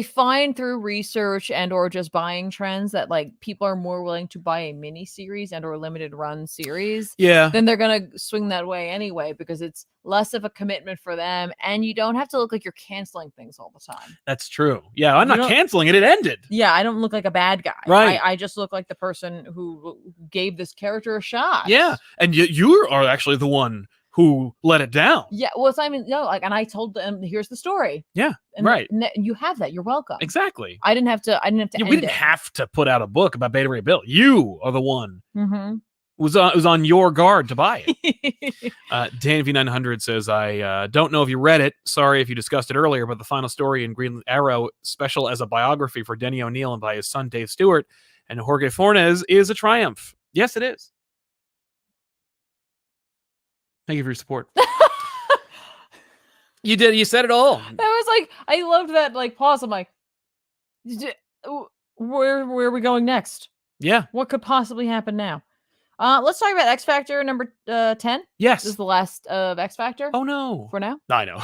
find through research and or just buying trends that people are more willing to buy a mini series and or limited run series, then they're gonna swing that way anyway, because it's less of a commitment for them, and you don't have to look like you're canceling things all the time. That's true. Yeah, I'm not canceling it. It ended. Yeah, I don't look like a bad guy. Right. I just look like the person who gave this character a shot. Yeah, and you are actually the one who let it down. Yeah, well, Simon, and I told them, here's the story. Yeah, and right. You have that. You're welcome. Exactly. I didn't have to. We didn't have to put out a book about Beta Ray Bill. You are the one. Mm-hmm. Was on your guard to buy it. Dan V900 says, I don't know if you read it. Sorry if you discussed it earlier, but the final story in Green Arrow, special as a biography for Denny O'Neil and by his son Dave Stewart and Jorge Fornes, is a triumph. Yes, it is. Thank you for your support. You did. You said it all. That was I loved that pause. I'm like, where are we going next? Yeah. What could possibly happen now? Let's talk about X Factor number 10. Yes. This is the last of X Factor. Oh no. For now. I know.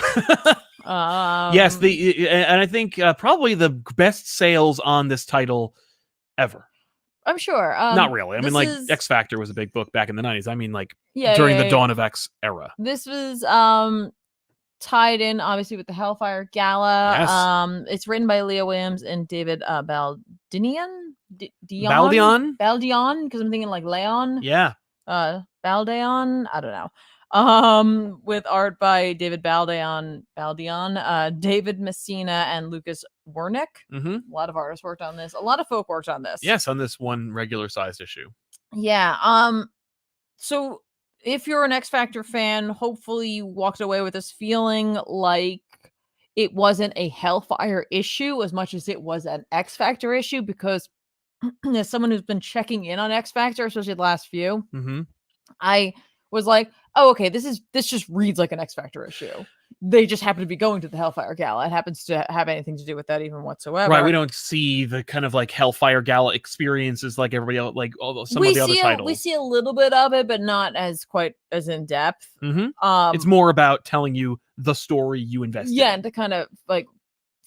Yes. And I think probably the best sales on this title ever. I'm sure. Not really. I mean, X Factor was a big book back in the 90s. I mean, during the dawn of X era. This was tied in, obviously, with the Hellfire Gala. Yes. It's written by Leah Williams and David Baldion, because I'm thinking Leon. Yeah. Baldeon. I don't know. With art by David Baldeon, David Messina, and Lucas Wernick. Mm-hmm. A lot of artists worked on this. A lot of folk worked on this. Yes, on this one regular sized issue. Yeah. So if you're an X Factor fan, hopefully you walked away with this feeling like it wasn't a Hellfire issue as much as it was an X Factor issue, because as someone who's been checking in on X Factor, especially the last few, mm-hmm. I was like, oh, okay, this just reads like an X Factor issue. They just happen to be going to the Hellfire Gala. It happens to have anything to do with that even whatsoever. Right. We don't see the kind of Hellfire Gala experiences like everybody else, some of the other titles. We see a little bit of it, but not quite as in depth. Mm-hmm. It's more about telling you the story you invested in. Yeah, and to kind of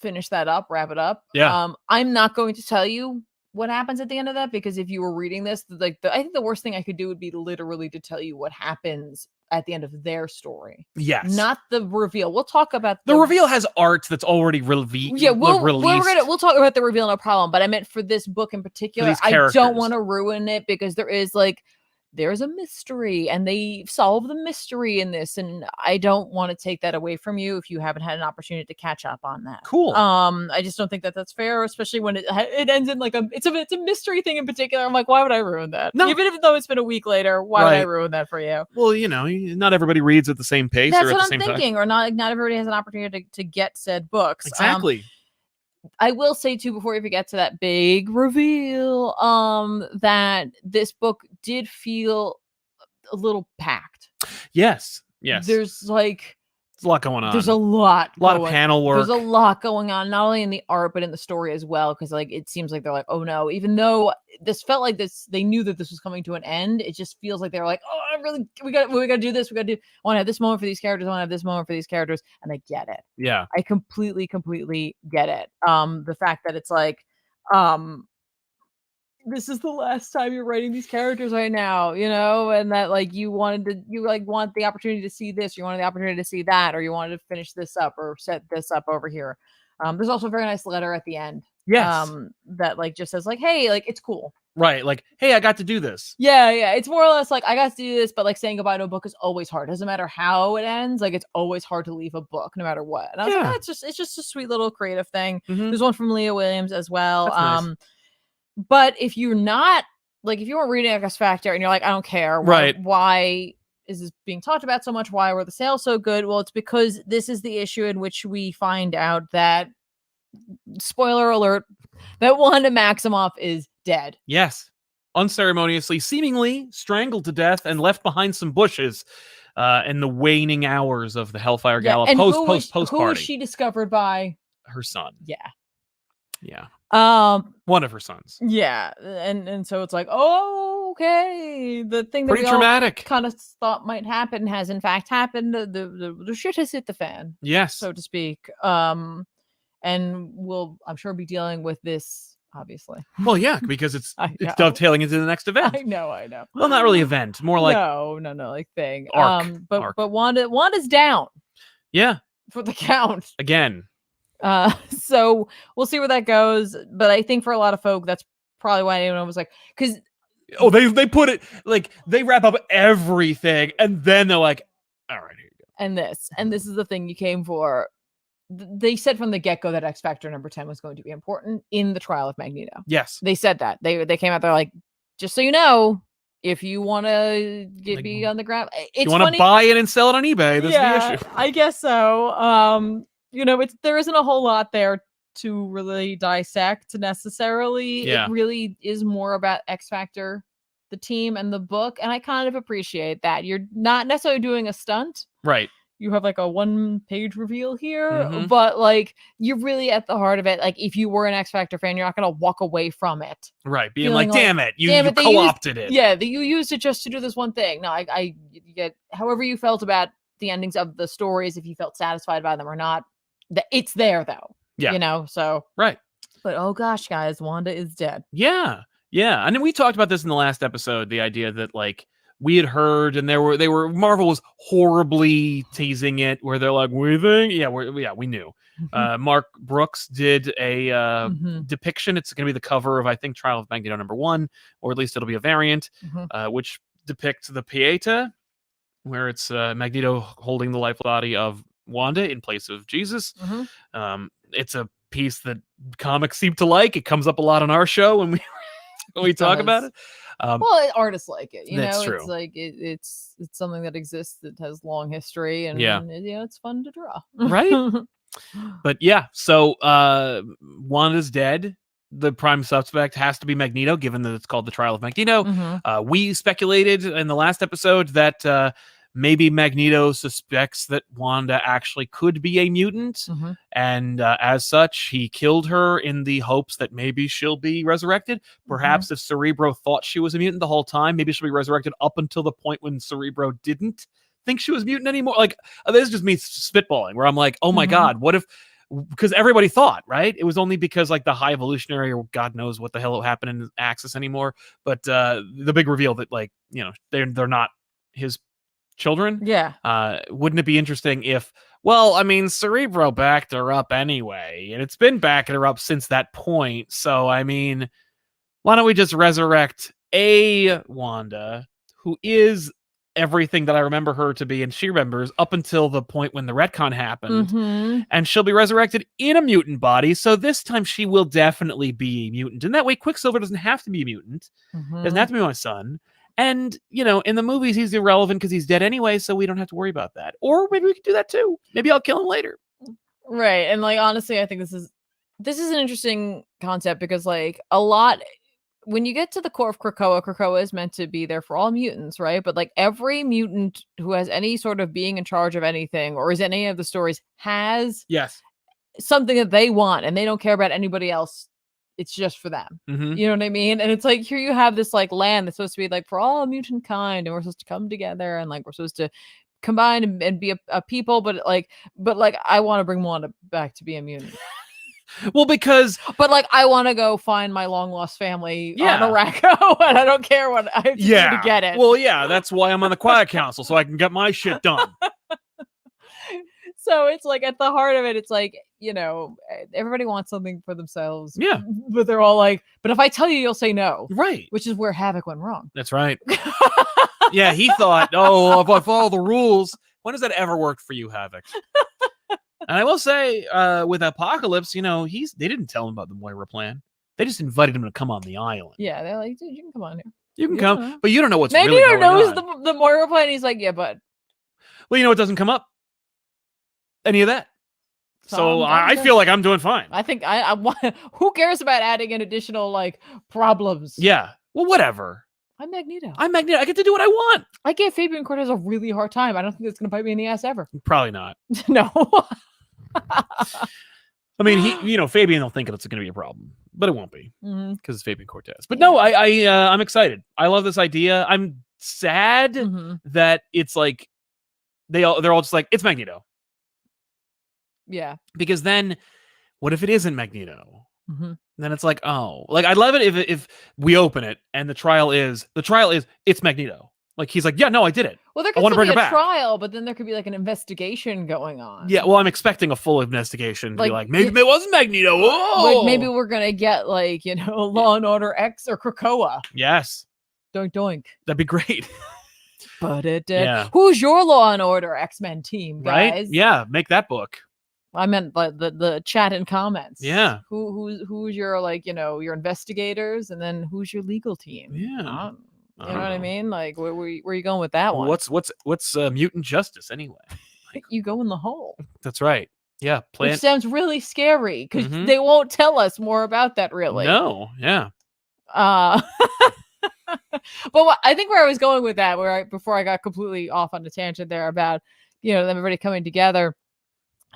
finish that up, wrap it up. Yeah. I'm not going to tell you what happens at the end of that, because if you were reading this, I think the worst thing I could do would be literally to tell you what happens at the end of their story. Yes. Not the reveal. We'll talk about the reveal has art that's already released. Yeah, we'll talk about the reveal, no problem. But I meant for this book in particular, I don't want to ruin it, because there is there's a mystery and they solve the mystery in this. And I don't want to take that away from you if you haven't had an opportunity to catch up on that. Cool. I just don't think that that's fair, especially when it ends in like it's a mystery thing in particular. I'm like, why would I ruin that? No. Even though it's been a week later, why would I ruin that for you? Well, not everybody reads at the same pace. That's or at what the I'm same thinking. time. Or not everybody has an opportunity to get said books. Exactly. I will say too, before we get to that big reveal, that this book did feel a little packed. Yes. There's like a lot going on. There's a lot of panel work. There's a lot going on, not only in the art but in the story as well. Because like it seems like they're like, oh no, even though this felt like this, they knew that this was coming to an end. It just feels like they're like, oh, we got to do this. I want to have this moment for these characters. I want to have this moment for these characters, and I get it. Yeah, I completely get it. The fact that it's like, this is the last time you're writing these characters right now, and that like you want the opportunity to see this, you wanted the opportunity to see that, or you wanted to finish this up or set this up over here. There's also a very nice letter at the end. Yes. That like just says like, hey, like it's cool. Right. Like, hey, I got to do this. Yeah. It's more or less like I got to do this, but like saying goodbye to a book is always hard. Doesn't matter how it ends. Like it's always hard to leave a book no matter what. And I was like, it's just a sweet little creative thing. Mm-hmm. There's one from Leah Williams as well. That's nice. But if you're not like, if you weren't reading X Factor and you're like, I don't care. Why is this being talked about so much? Why were the sales so good? Well, it's because this is the issue in which we find out that, spoiler alert, that Wanda Maximoff is dead. Yes. Unceremoniously, seemingly strangled to death and left behind some bushes in the waning hours of the Hellfire Gala post party. Who was she discovered by? Her son. Yeah. One of her sons. Yeah. And so it's like, oh, okay. The thing that pretty we dramatic kind of thought might happen has in fact happened. The shit has hit the fan. Yes. So to speak. And we'll, I'm sure, be dealing with this, obviously. Well, yeah, because it's dovetailing into the next event. I know. Well, not really event, more like no, like thing. Arc. But Wanda's down. Yeah. For the count. Again. So we'll see where that goes. But I think for a lot of folk, that's probably why anyone was like, because they put it like they wrap up everything and then they're like, all right, here you go. And this is the thing you came for. They said from the get-go that X Factor number 10 was going to be important in the trial of Magneto. Yes. They said that. They came out there like, just so you know, if you want to be on the ground, you want to buy it and sell it on eBay. That's the issue. I guess so. There isn't a whole lot there to really dissect necessarily. Yeah. It really is more about X Factor, the team, and the book. And I kind of appreciate that. You're not necessarily doing a stunt. Right. You have like a 1-page reveal here, but like you're really at the heart of it. Like if you were an X Factor fan, you're not going to walk away from it. Right. Being like, damn it, you co-opted it. Yeah, you used it just to do this one thing. No, I get however you felt about the endings of the stories, if you felt satisfied by them or not. It's there though. Yeah. So. Right. But oh gosh, guys, Wanda is dead. Yeah. Yeah. And then we talked about this in the last episode, the idea that like, we had heard, and Marvel was horribly teasing it, where they're like, "We think, we knew." Mark Brooks did a depiction. It's going to be the cover of, I think, Trial of Magneto #1, or at least it'll be a variant, which depicts the Pieta, where it's Magneto holding the life body of Wanda in place of Jesus. It's a piece that comics seem to like. It comes up a lot on our show when we talk about it. Well, artists like it, that's true. It's like it's something that exists that has long history, and it's fun to draw, right? But yeah, so Wanda's dead. The prime suspect has to be Magneto, given that it's called the Trial of Magneto. We speculated in the last episode that maybe Magneto suspects that Wanda actually could be a mutant, and as such, he killed her in the hopes that maybe she'll be resurrected. Perhaps if Cerebro thought she was a mutant the whole time, maybe she'll be resurrected up until the point when Cerebro didn't think she was mutant anymore. Like, this is just me spitballing, where I'm like, oh my God, what if... Because everybody thought, right? It was only because like the High Evolutionary, or God knows what the hell happened in Axis anymore. But the big reveal that like, they're not his children. Yeah. Wouldn't it be interesting if, well, I mean, Cerebro backed her up anyway, and it's been backing her up since that point. So, I mean, why don't we just resurrect a Wanda who is everything that I remember her to be, and she remembers up until the point when the retcon happened. And she'll be resurrected in a mutant body, so this time she will definitely be a mutant. And that way Quicksilver doesn't have to be a mutant. Doesn't have to be my son. And, you know, in the movies he's irrelevant because he's dead anyway, so we don't have to worry about that. Or maybe we could do that too. Maybe I'll kill him later. Right. And like, honestly, I think this is an interesting concept because like a lot, when you get to the core of Krakoa is meant to be there for all mutants, right? But like every mutant who has any sort of being in charge of anything or is in any of the stories has something that they want and they don't care about anybody else. It's just for them. You know what I mean? And it's like, here you have this like land that's supposed to be like for all mutant kind and we're supposed to come together and like we're supposed to combine and be a people, but like I want to bring Wanda back to be a mutant. Well, because... But, like, I want to go find my long-lost family on Araco, and I don't care what I have to do to get it. Well, yeah, that's why I'm on the Quiet Council, so I can get my shit done. So it's, like, at the heart of it, it's like, you know, everybody wants something for themselves. Yeah. But they're all like, but if I tell you, you'll say no. Right. Which is where Havoc went wrong. That's right. Yeah, he thought, oh, if I follow the rules... When has that ever worked for you, Havoc? And I will say, with Apocalypse, you know, they didn't tell him about the Moira plan. They just invited him to come on the island. Yeah, they're like, dude, you can come on here. You can come, but you don't know what's really going on. Magneto knows the Moira plan. He's like, yeah, bud. Well, you know, it doesn't come up. Any of that. So I feel like I'm doing fine. I think I who cares about adding in additional, like, problems? Yeah. Well, whatever. I'm Magneto. I get to do what I want. I gave Fabian Cortez a really hard time. I don't think it's going to bite me in the ass ever. Probably not. No. I mean, Fabian will think it's going to be a problem, but it won't be because it's Fabian Cortez. But no, I'm excited. I love this idea. I'm sad that it's like they're all just like, it's Magneto. Yeah. Because then, what if it isn't Magneto? Then it's like, oh, like I'd love it if we open it and the trial is it's Magneto. Like he's like, yeah, no, I did it. Well, there could still be a trial, but then there could be like an investigation going on. Yeah, well, I'm expecting a full investigation to be like, maybe it wasn't Magneto. Oh! Like maybe we're gonna get like, you know, Law and Order X or Krakoa. Yes. Doink doink. That'd be great. But it did. Yeah. Who's your Law and Order X-Men team, guys? Right? Yeah, make that book. I meant the chat and comments. Yeah. Who's your, like, you know, your investigators, and then who's your legal team? Yeah. You know what I mean? Like, where are you going with that one? What's mutant justice anyway? Like, you go in the hole. That's right. Yeah. Which sounds really scary because they won't tell us more about that. Really? No. Yeah. But I think where I was going with that, before I got completely off on a tangent there about, you know, everybody coming together,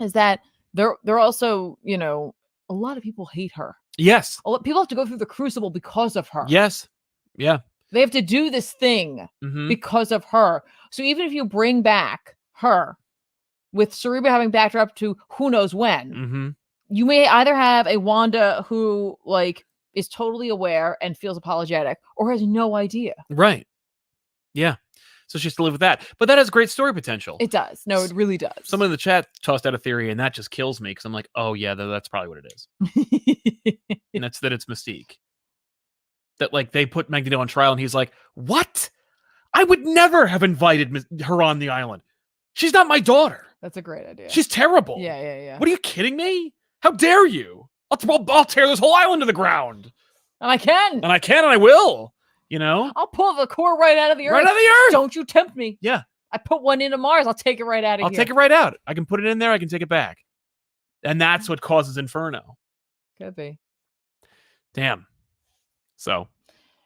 is that they're also, you know, a lot of people hate her. Yes. People have to go through the crucible because of her. Yes. Yeah. They have to do this thing because of her. So even if you bring back her, with Cerebro having backed her up to who knows when, you may either have a Wanda who, like, is totally aware and feels apologetic, or has no idea. Right. Yeah. So she has to live with that. But that has great story potential. It does. No, it really does. Someone in the chat tossed out a theory, and that just kills me because I'm like, oh, yeah, that's probably what it is. And that's that it's Mystique. That, like, they put Magneto on trial, and he's like, what? I would never have invited her on the island. She's not my daughter. That's a great idea. She's terrible. Yeah. What, are you kidding me? How dare you? I'll tear this whole island to the ground. And I can. And I will. You know? I'll pull the core right out of the earth. Right out of the earth. Don't you tempt me. Yeah. I put one into Mars. I'll take it right out of here. I'll take it right out. I can put it in there. I can take it back. And that's what causes Inferno. Could be. Damn. So.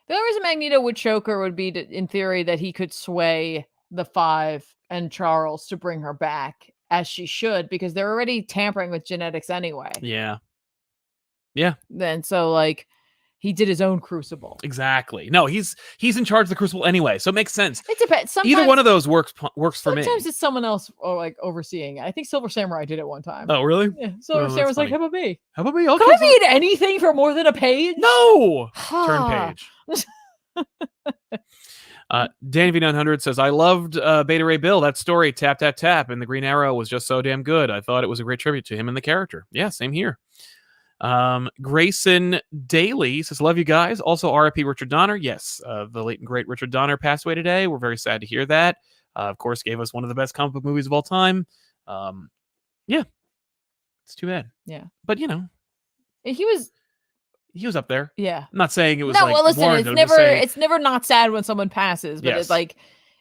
The only reason Magneto would choke her would be, in theory, that he could sway the Five and Charles to bring her back, as she should, because they're already tampering with genetics anyway. Yeah. Yeah. Then so, like, he did his own crucible. Exactly. No, he's in charge of the crucible anyway, so it makes sense. It depends. Sometimes, either one of those works for me. Sometimes it's someone else, or like overseeing it. I think Silver Samurai did it one time. Oh, really? Yeah. Silver Samurai was like, "How about me? How about me? Can I be in anything for more than a page? No. Turn page." Dan V900 says, I loved Beta Ray Bill. That story, Tap Tap Tap, and the Green Arrow was just so damn good. I thought it was a great tribute to him and the character. Yeah, same here. Grayson Daly says, love you guys. Also, R.I.P. Richard Donner. Yes, the late and great Richard Donner passed away today. We're very sad to hear that. Of course, gave us one of the best comic book movies of all time. Yeah, it's too bad. Yeah, but he was up there. Yeah, I'm not saying it was well, listen, it's never not sad when someone passes, but it's like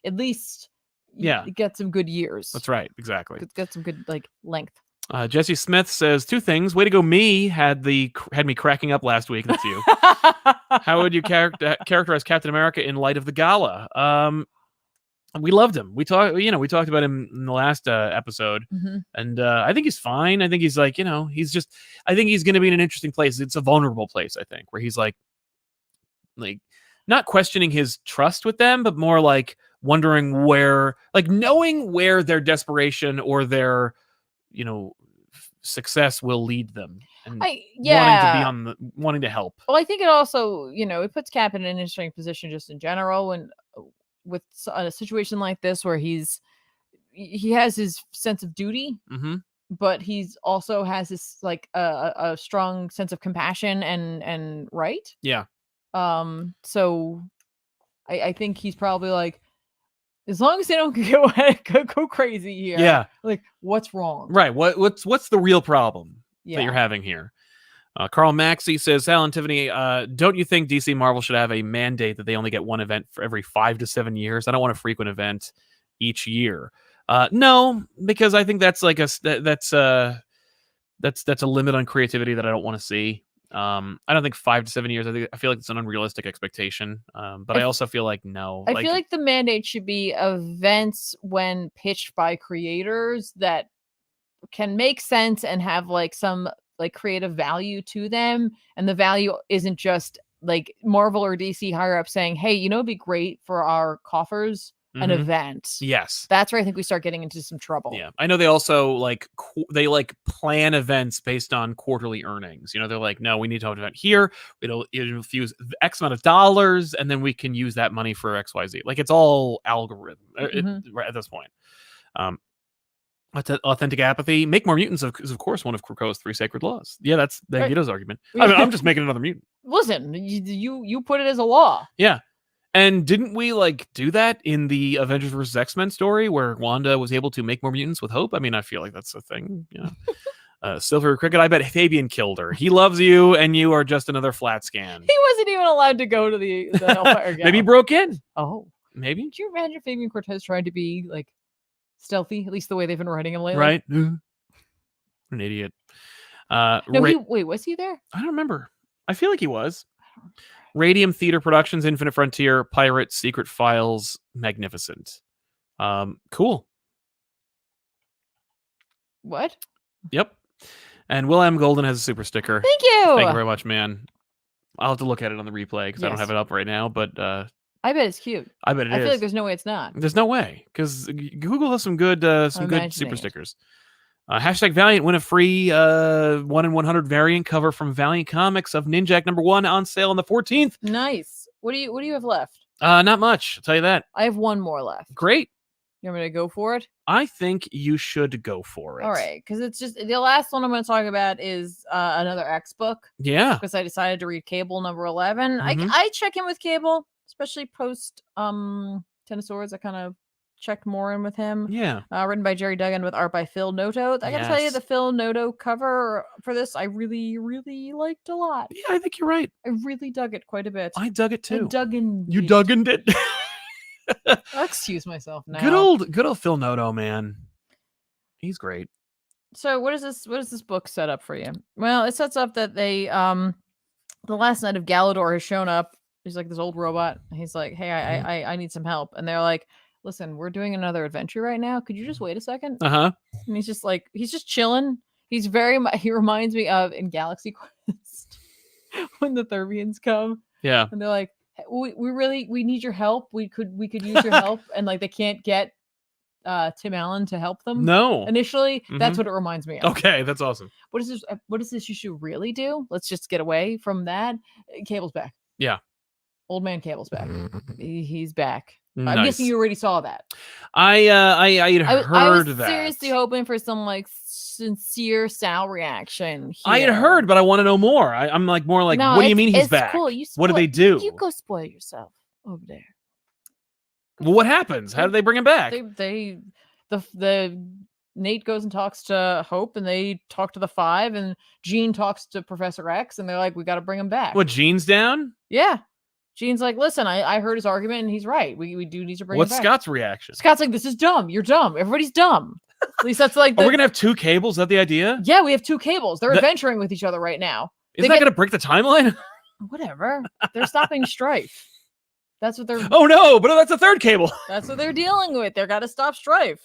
at least get some good years. That's right, exactly. Get some good length. Jesse Smith says 2 things. Way to go, me had me cracking up last week. That's you. How would you characterize Captain America in light of the gala? We loved him. We talked about him in the last episode, and I think he's fine. I think he's I think he's going to be in an interesting place. It's a vulnerable place, I think, where he's like not questioning his trust with them, but more wondering knowing where their desperation or their success will lead them, and wanting to help. Well, I think it also it puts Cap in an interesting position just in general when with a situation like this where he has his sense of duty, but he's also has this a strong sense of compassion and right. Yeah. So I think he's probably as long as they don't go crazy here. Yeah. What's wrong? Right. What's the real problem that you're having here? Carl Maxey says, Sal and Tiffany, don't you think DC Marvel should have a mandate that they only get one event for every 5 to 7 years? I don't want a frequent event each year. No, because I think that's that's a limit on creativity that I don't want to see. I don't think 5 to 7 years. I feel like it's an unrealistic expectation. But I also feel no. I feel like the mandate should be events when pitched by creators that can make sense and have some creative value to them, and the value isn't just Marvel or DC higher up saying, hey, it'd be great for our coffers an event. Yes, that's where I think we start getting into some trouble. Yeah, I know they also they plan events based on quarterly earnings. They're no, we need to have an event here. It'll infuse X amount of dollars, and then we can use that money for XYZ. It's all algorithm right at this point. Authentic apathy. Make more mutants is of course one of Krakoa's 3 sacred laws. Yeah, that's Magneto's argument. I'm just making another mutant. Listen, you put it as a law. Yeah. And didn't we do that in the Avengers vs. X-Men story where Wanda was able to make more mutants with hope? I mean, I feel like that's a thing. Silver Cricket, I bet Fabian killed her. He loves you, and you are just another flat scan. He wasn't even allowed to go to the Hellfire Gala. Maybe he broke in. Oh, maybe. Could you imagine Fabian Cortez trying to be stealthy? At least the way they've been writing him lately. Right. An idiot. No, wait, was he there? I don't remember. I feel like he was. Radium Theater Productions, Infinite Frontier, Pirate, Secret Files, Magnificent. Cool. What? Yep. And Will M. Golden has a super sticker. Thank you. Thank you very much, man. I'll have to look at it on the replay because I don't have it up right now, but I bet it's cute. I bet it is. I feel like there's no way it's not. There's no way because Google has some good super stickers. Hashtag Valiant, win a free 1 in 100 variant cover from Valiant Comics of Ninjak #1 on sale on the 14th. Nice. What do you have left? Not much. I'll tell you that. I have one more left. Great. You want me to go for it? I think you should go for it. All right, because it's just the last one I'm going to talk about is another X book. Yeah. Because I decided to read Cable #11. I check in with Cable, especially post Ten of Swords. I kind of checked more in with him. Yeah. Written by Jerry Duggan with art by Phil Noto. I got to tell you, the Phil Noto cover for this, I really, really liked a lot. Yeah, I think you're right. I really dug it quite a bit. I dug it too. You dugganed it? I'll excuse myself now. Good old Phil Noto, man. He's great. So what is this book set up for you? Well, it sets up that they the last night of Galador has shown up. He's this old robot. He's like, hey, I need some help. And they're like, listen, we're doing another adventure right now. Could you just wait a second? Uh-huh. And he's just chilling. He reminds me of in Galaxy Quest when the Thurbians come. Yeah. And they're like, we need your help. We could use your help. And they can't get Tim Allen to help them. No. Initially, that's what it reminds me of. Okay, that's awesome. What is this you should really do? Let's just get away from that. Cable's back. Yeah. Old man Cable's back. He's back. Nice. I'm guessing you already saw that. I heard I was that. Seriously hoping for some sincere Sal reaction here. I had heard, but I want to know more. I'm like more like, what do you mean he's back? Cool. What do they do? You go spoil yourself over there. Well, what happens? How do they bring him back? The Nate goes and talks to Hope, and they talk to the Five, and Jean talks to Professor X, and they're like, we got to bring him back. What, Jean's down? Yeah. Jean's like, listen, I heard his argument, and he's right. We do need to bring him back. What's Scott's reaction? Scott's like, this is dumb. You're dumb. Everybody's dumb. At least that's like... Are we going to have 2 cables? Is that the idea? Yeah, we have 2 cables. They're adventuring with each other right now. Isn't that going to break the timeline? Whatever. They're stopping Strife. That's what they're... Oh, no, but that's a 3rd cable. That's what they're dealing with. They're got to stop Strife.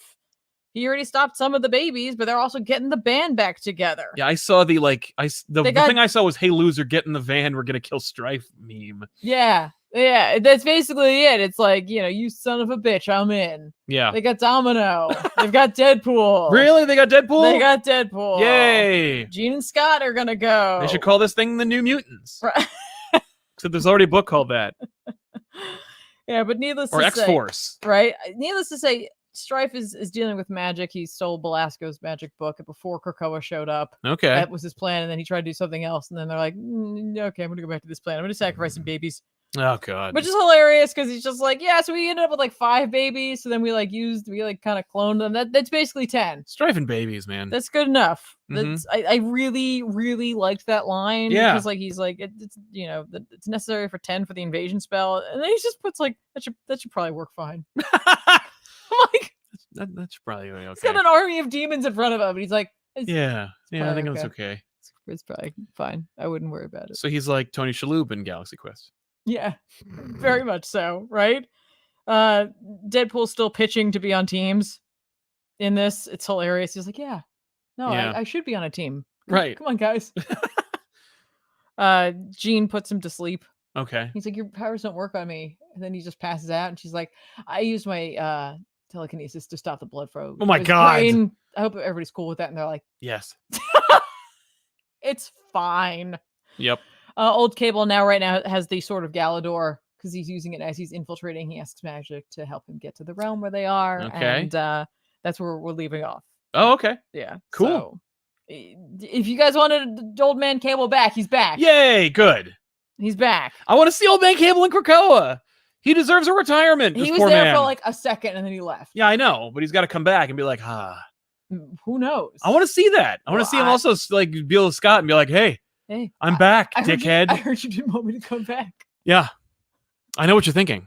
He already stopped some of the babies, but they're also getting the band back together. Yeah, I saw the thing I saw was, hey, loser, get in the van. We're going to kill Strife meme. Yeah. Yeah, that's basically it. It's like, you son of a bitch, I'm in. Yeah. They got Domino. They've got Deadpool. Really? They got Deadpool? They got Deadpool. Yay. Jean and Scott are going to go. They should call this thing the New Mutants. Right. Except there's already a book called that. Yeah, but needless to say... Or X-Force. Right? Needless to say... Strife is dealing with magic. He stole Belasco's magic book before Krakoa showed up. Okay. That was his plan, and then he tried to do something else, and then they're like, okay, I'm going to go back to this plan. I'm going to sacrifice some babies. Oh, God. Which is hilarious, because he's just like, yeah, so we ended up with 5 babies, so then we kind of cloned them. That's basically 10. Strife and babies, man. That's good enough. Mm-hmm. I really, really liked that line. Yeah. Because he's like, it's necessary for 10 for the invasion spell, and then he just puts like, that should probably work fine. I'm like, that should probably be okay. He's got an army of demons in front of him, and he's like, I think it was okay. It's probably fine. I wouldn't worry about it. So he's like Tony Shalhoub in Galaxy Quest. Yeah, very much so, right? Deadpool's still pitching to be on teams in this. It's hilarious. He's like, I should be on a team. Right. Come on, guys. Jean puts him to sleep. Okay. He's like, your powers don't work on me. And then he just passes out, and she's like, I used my telekinesis to stop the blood flow. Oh my God. Brain. I hope everybody's cool with that. And they're like, yes. It's fine. Yep. Old Cable right now has the Sword of Galador, because he's using it as he's infiltrating. He asks Magic to help him get to the realm where they are. Okay. And that's where we're leaving off. Oh, okay. Yeah. Cool. So, if you guys wanted Old Man Cable back, he's back. Yay, good. He's back. I want to see Old Man Cable in Krakoa. He deserves a retirement. He was there for like a second, and then he left. Yeah, I know, but he's got to come back and be like, Who knows? I want to see that. I want to see him also like be with Scott and be like, hey, I'm back, dickhead. I heard you didn't want me to come back. Yeah. I know what you're thinking.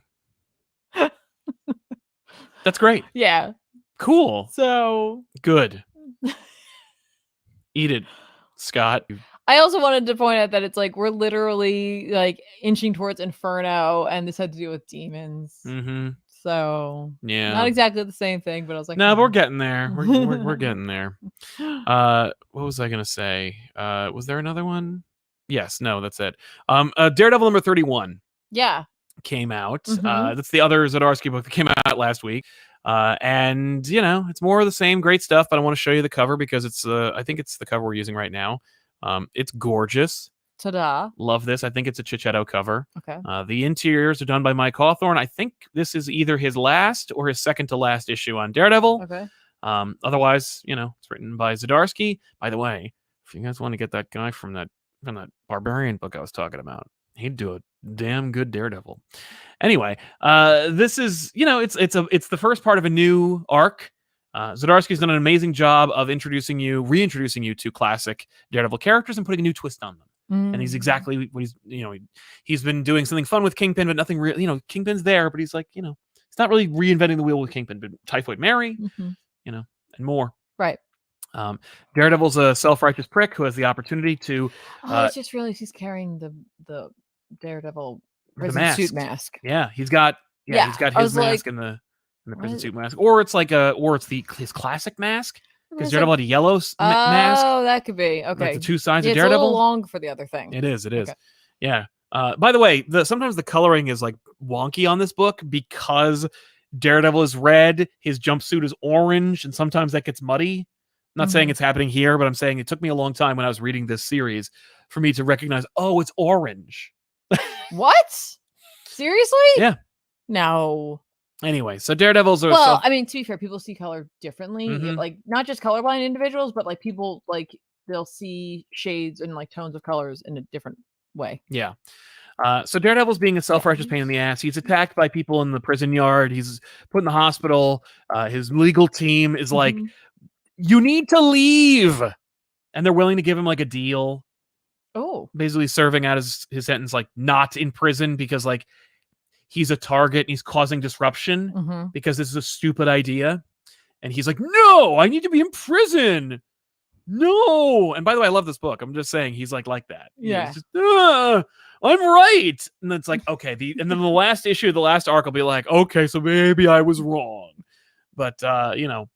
That's great. Yeah. Cool. So good. Eat it, Scott. I also wanted to point out that it's like we're literally like inching towards Inferno, and this had to do with demons. Mm-hmm. So yeah, not exactly the same thing, but I was like, no, but we're getting there. We're getting there. What was I gonna say? Was there another one? Yes. No, that's it. Daredevil number 31. Yeah. Came out. Mm-hmm. That's the other Zdarsky book that came out last week. And it's more of the same great stuff, but I want to show you the cover because it's I think it's the cover we're using right now. It's gorgeous. Ta-da. Love this. I think it's a Chichetto cover. Okay. The interiors are done by Mike Hawthorne. I think this is either his last or his second to last issue on Daredevil. Okay. Otherwise, it's written by Zdarsky. By the way, if you guys want to get that guy from that Barbarian book I was talking about, he'd do a damn good Daredevil. Anyway, this is it's the first part of a new arc. Zdarsky's done an amazing job of reintroducing you to classic Daredevil characters and putting a new twist on them. And he's exactly what he's been doing something fun with Kingpin, but nothing real. Kingpin's there, but he's like, he's not really reinventing the wheel with Kingpin, but Typhoid Mary, and more. Right. Daredevil's a self-righteous prick who has the opportunity to. I just realized he's carrying the Daredevil prison suit mask. Yeah, he's got his mask in the prison suit mask, or it's his classic mask. Because Daredevil had a yellow mask. Oh, that could be. Okay. Like the two sides of It's Daredevil. a little long for the other thing. It is. Okay. Yeah. By the way, sometimes the coloring is like wonky on this book because Daredevil is red, his jumpsuit is orange, and sometimes that gets muddy. I'm not saying it's happening here, but I'm saying it took me a long time when I was reading this series for me to recognize, oh, it's orange. What? Seriously? Yeah. No. Anyway, so Daredevil's well, I mean, to be fair, people see color differently. Like not just colorblind individuals, but like people like they'll see shades and like tones of colors in a different way. Yeah. So Daredevil's being a self-righteous pain in the ass. He's attacked by people in the prison yard. He's put in the hospital. His legal team is like, you need to leave. And they're willing to give him like a deal. Oh. Basically serving out his sentence like not in prison because like he's a target and he's causing disruption because this is a stupid idea. And he's like, no, I need to be in prison. No. And by the way, I love this book. I'm just saying he's like that. Yeah. He's just, I'm right. And then it's like, okay. And then the last issue, the last arc will be like, okay, so maybe I was wrong. But, you know,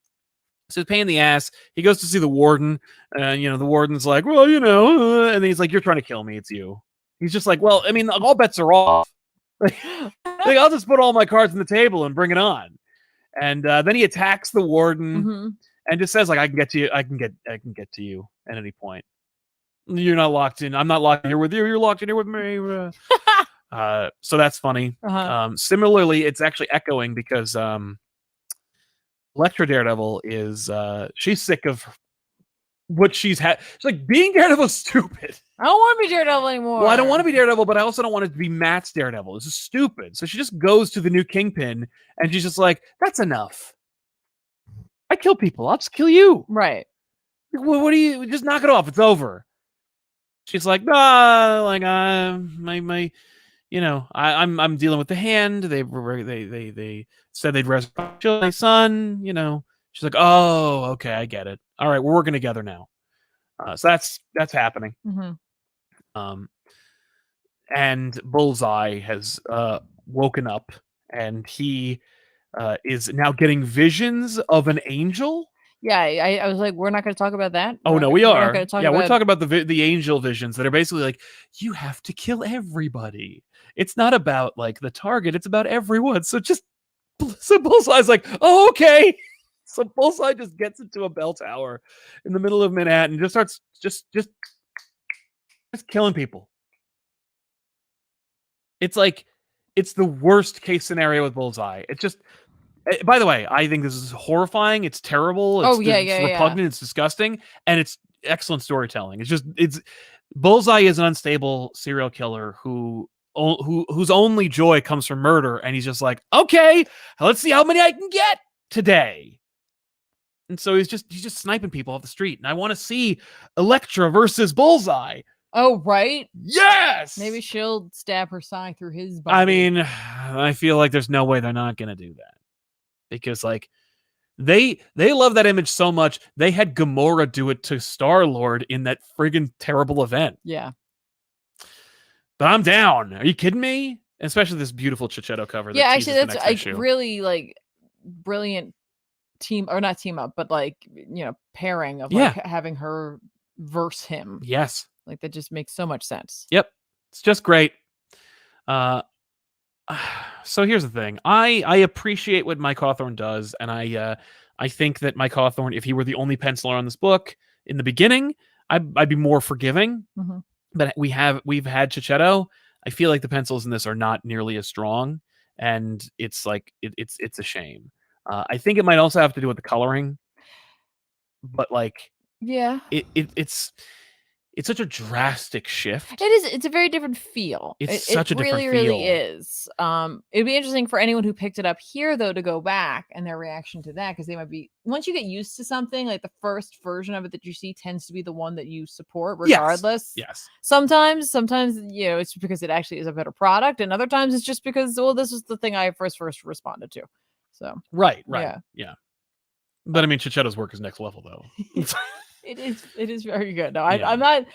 so it's a pain in the ass. He goes to see the warden. And, you know, the warden's like, well, you know, and then he's like, you're trying to kill me. It's you. He's just like, well, I mean, all bets are off. Like, I'll just put all my cards on the table and bring it on. And then he attacks the warden and just says, like, I can get to you. I can get to you at any point. You're not locked in. I'm not locked in here with you. You're locked in here with me. So that's funny. Similarly, it's actually echoing because Electra Daredevil is she's sick of what she's had. She's like, being Daredevil is stupid. I don't want to be Daredevil anymore. Well, I don't want to be Daredevil, but I also don't want it to be Matt's Daredevil. This is stupid. So she just goes to the new Kingpin and she's just like, that's enough. I kill people. I'll just kill you. Right. What do you just knock it off? It's over. She's like, like my you know, I'm dealing with the hand. They said they'd resurrect my son, you know. She's like, oh, okay, I get it. All right, we're working together now. So that's happening. And Bullseye has woken up and he is now getting visions of an angel. Yeah, I was like, we're not going to talk about that. Oh, no, we are. We're talking about the angel visions that are basically like, you have to kill everybody. It's not about like the target. It's about everyone. So Bullseye's like, oh, okay. So Bullseye just gets into a bell tower in the middle of Manhattan and just starts just killing people. It's like, it's the worst case scenario with Bullseye. It's just, by the way, I think this is horrifying. It's terrible. It's repugnant. It's disgusting. And it's excellent storytelling. It's Bullseye is an unstable serial killer whose only joy comes from murder. And he's just like, okay, let's see how many I can get today. And so he's just sniping people off the street. And I want to see Elektra versus Bullseye. Oh, right? Yes! Maybe she'll stab her side through his body. I mean, I feel like there's no way they're not going to do that. Because, like, they love that image so much, they had Gamora do it to Star-Lord in that friggin' terrible event. Yeah. But I'm down. Are you kidding me? Especially this beautiful Chichetto cover. Yeah, actually, that's like really, like, brilliant not team up, but, like, you know, pairing of, like, having her verse him. Yes. Like, that just makes so much sense. Yep. It's just great. So here's the thing. I appreciate what Mike Hawthorne does, and I think that Mike Hawthorne, if he were the only penciler on this book in the beginning, I'd be more forgiving. But we've had Chichetto. I feel like the pencils in this are not nearly as strong, and it's like it's a shame. I think it might also have to do with the coloring, but like it's such a drastic shift. It is. It's a very different feel. It's such a different feel. It really is. It'd be interesting for anyone who picked it up here, though, to go back and their reaction to that, because they might be, once you get used to something, like the first version of it that you see tends to be the one that you support, regardless. Yes. Sometimes, you know, it's because it actually is a better product, and other times it's just because, well, this is the thing I first responded to. So right. Yeah. But I mean, Chichetto's work is next level, though. It is very good. No, I'm not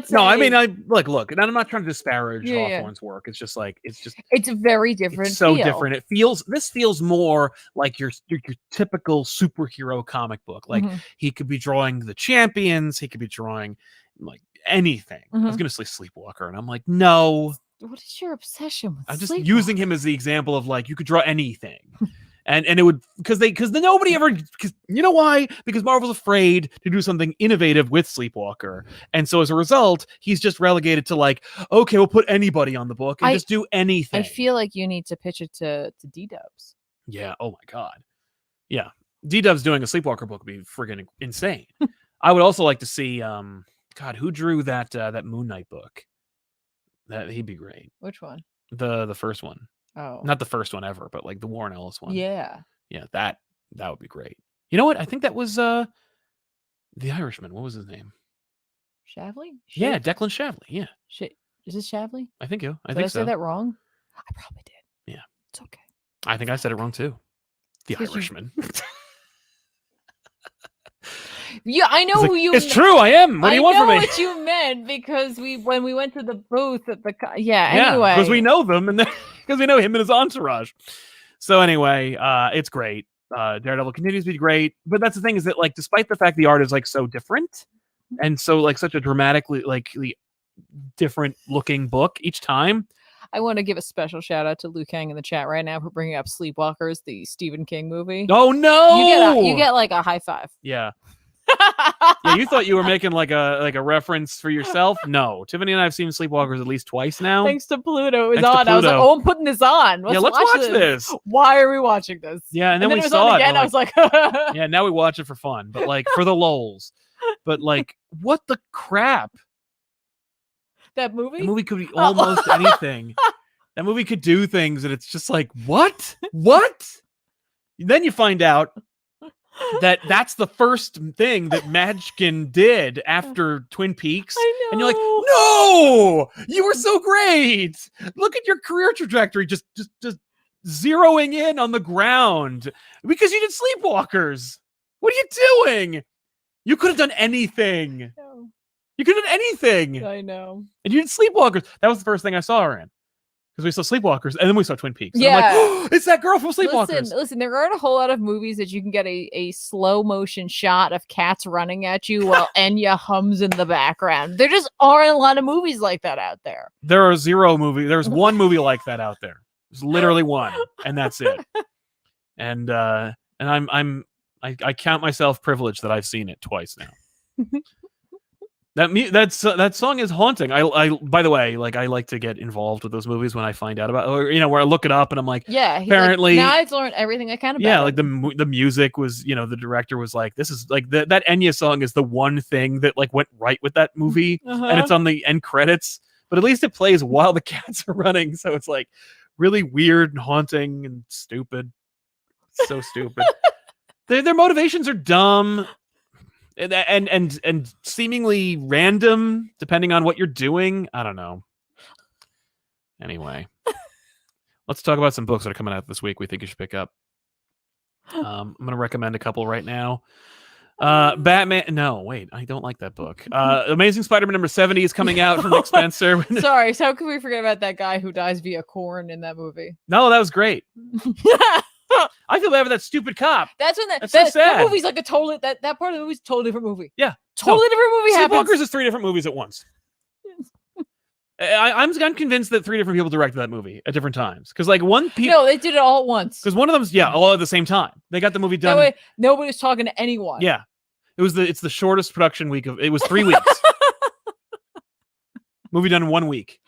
saying... No, I mean, look, and I'm not trying to disparage Hawthorne's work. It's just like, it's a very different. It's so different. This feels more like your typical superhero comic book. Like he could be drawing the Champions. He could be drawing like anything. I was going to say Sleepwalker, and I'm like, no. What is your obsession with? I'm just using him as the example of like, you could draw anything. And it would, because nobody ever, because you know why? Because Marvel's afraid to do something innovative with Sleepwalker. And so as a result, he's just relegated to like, okay, we'll put anybody on the book and just do anything. I feel like you need to pitch it to D-Dubs. Yeah. Oh my God. Yeah. D-Dub's doing a Sleepwalker book would be friggin' insane. I would also like to see, God, who drew that Moon Knight book? That he'd be great. Which one? The first one. Oh, not the first one ever, but like the Warren Ellis one. Yeah. Yeah. That would be great. You know what? I think that was The Irishman. What was his name? Shavley? Yeah, Declan Shavley. Yeah. Is this Shavley? I think so. Did I say that wrong? I probably did. Yeah. It's okay. I think I said it wrong too. The Irishman. Yeah, I know who you. It's true. I am. What do you want from me? I know what you meant because when we went to the booth at the anyway, because we know them and because we know him and his entourage. So anyway, it's great. Daredevil continues to be great, but that's the thing is that like despite the fact the art is like so different and so like such a dramatically like different looking book each time. I want to give a special shout out to Liu Kang in the chat right now for bringing up Sleepwalkers, the Stephen King movie. Oh no! You get like a high five. Yeah. Yeah, you thought you were making like a reference for yourself. No, Tiffany and I have seen Sleepwalkers at least twice now. Thanks to Pluto, it was on. I was like, "Oh, I'm putting this on. Let's watch this. Why are we watching this?" Yeah, and then we saw it again. I was like, "Yeah." Now we watch it for fun, but like for the lols. But like, what the crap? That movie? The movie could be almost anything. That movie could do things, and it's just like, what? What? Then you find out that's the first thing that Madkin did after Twin Peaks. I know. And you're like, no, you were so great. Look at your career trajectory. Just zeroing in on the ground because you did Sleepwalkers. What are you doing? You could have done anything. No. You could have done anything. I know. And you did Sleepwalkers. That was the first thing I saw her in. Because we saw Sleepwalkers, and then we saw Twin Peaks. And yeah. I'm like, oh, it's that girl from Sleepwalkers. Listen, there aren't a whole lot of movies that you can get a slow motion shot of cats running at you while Enya hums in the background. There just aren't a lot of movies like that out there. There are zero movies. There's one movie like that out there. There's literally one, and that's it. And I count myself privileged that I've seen it twice now. That song is haunting. I by the way, like I like to get involved with those movies when I find out about, or where I look it up and I'm like, yeah, apparently like, now I've learned everything I can about. Yeah, like the music was, the director was like, this is like that Enya song is the one thing that like went right with that movie, and it's on the end credits. But at least it plays while the cats are running, so it's like really weird and haunting and stupid. So stupid. Their motivations are dumb. And seemingly random depending on what you're doing. I don't know. Anyway, let's talk about some books that are coming out this week we think you should pick up. I'm going to recommend a couple right now. Batman. No, wait, I don't like that book. Amazing Spider-Man number 70 is coming out from Nick Spencer. Sorry, so how can we forget about that guy who dies via corn in that movie? No, that was great. I feel bad for that stupid cop. That's when that's so sad. That movie's like a totally that part of the movie's a totally different movie. Yeah, totally different movie. Sleepwalkers is 3 different movies at once. I'm convinced that 3 different people directed that movie at different times. Because like no, they did it all at once. Because one of them's all at the same time. They got the movie done. That way, nobody was talking to anyone. Yeah, it's the shortest production week of. It was 3 weeks. Movie done in 1 week.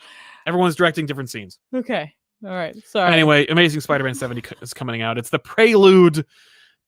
Everyone's directing different scenes. Okay. All right. Sorry. Anyway, Amazing Spider-Man 70 is coming out. It's the prelude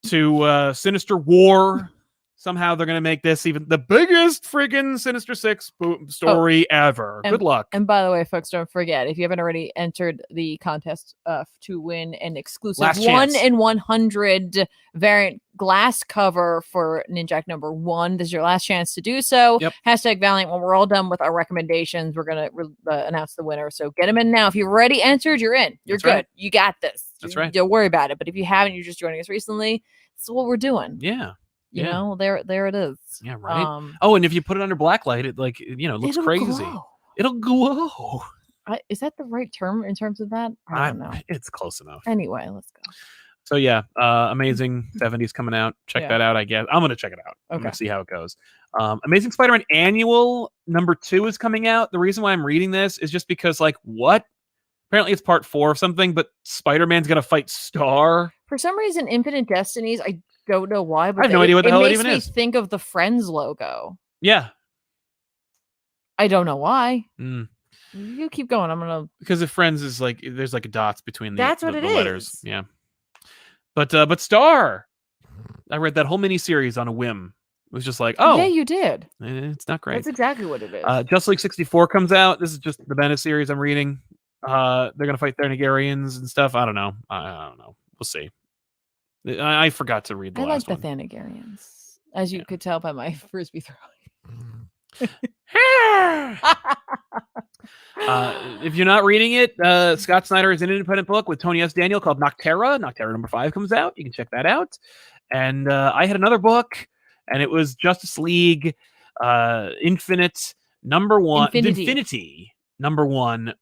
to Sinister War. Somehow they're going to make this even the biggest friggin' Sinister Six story ever. Good luck. And by the way, folks, don't forget, if you haven't already entered the contest to win an exclusive 1 in 100 variant glass cover for Ninjak number 1, this is your last chance to do so. Yep. # Valiant. When we're all done with our recommendations, we're going to announce the winner. So get them in now. If you've already entered, you're in. You're good. Right. You got this. That's right. Don't worry about it. But if you haven't, you're just joining us recently. This is what we're doing. Yeah. You know, there it is. Yeah, right. And if you put it under black light, it looks crazy. Glow. It'll glow. Is that the right term in terms of that? I don't know. It's close enough. Anyway, let's go. So yeah, Amazing 70s coming out. Check that out, I guess. I'm gonna check it out. Okay. I'm gonna see how it goes. Amazing Spider-Man Annual number 2 is coming out. The reason why I'm reading this is just because, like, what? Apparently it's part 4 of something, but Spider-Man's gonna fight Star. For some reason, Infinite Destinies, I don't know why, but I have no idea what the hell it even is. It makes me think of the Friends logo. Yeah. I don't know why. Mm. You keep going. I'm gonna because the Friends is like there's like dots between the letters. Yeah. But Star, I read that whole miniseries on a whim. It was just like, oh, yeah, you did. It's not great. That's exactly what it is. Just League 64 comes out. This is just the Bennett series I'm reading. They're gonna fight Thanagarians and stuff. I don't know. I don't know. We'll see. I forgot to read the last one. I like the Thanagarians, as you could tell by my frisbee throwing. If you're not reading it, Scott Snyder is an independent book with Tony S. Daniel called Nocterra. Nocterra number 5 comes out. You can check that out. And I had another book, and it was Justice League Infinity number 1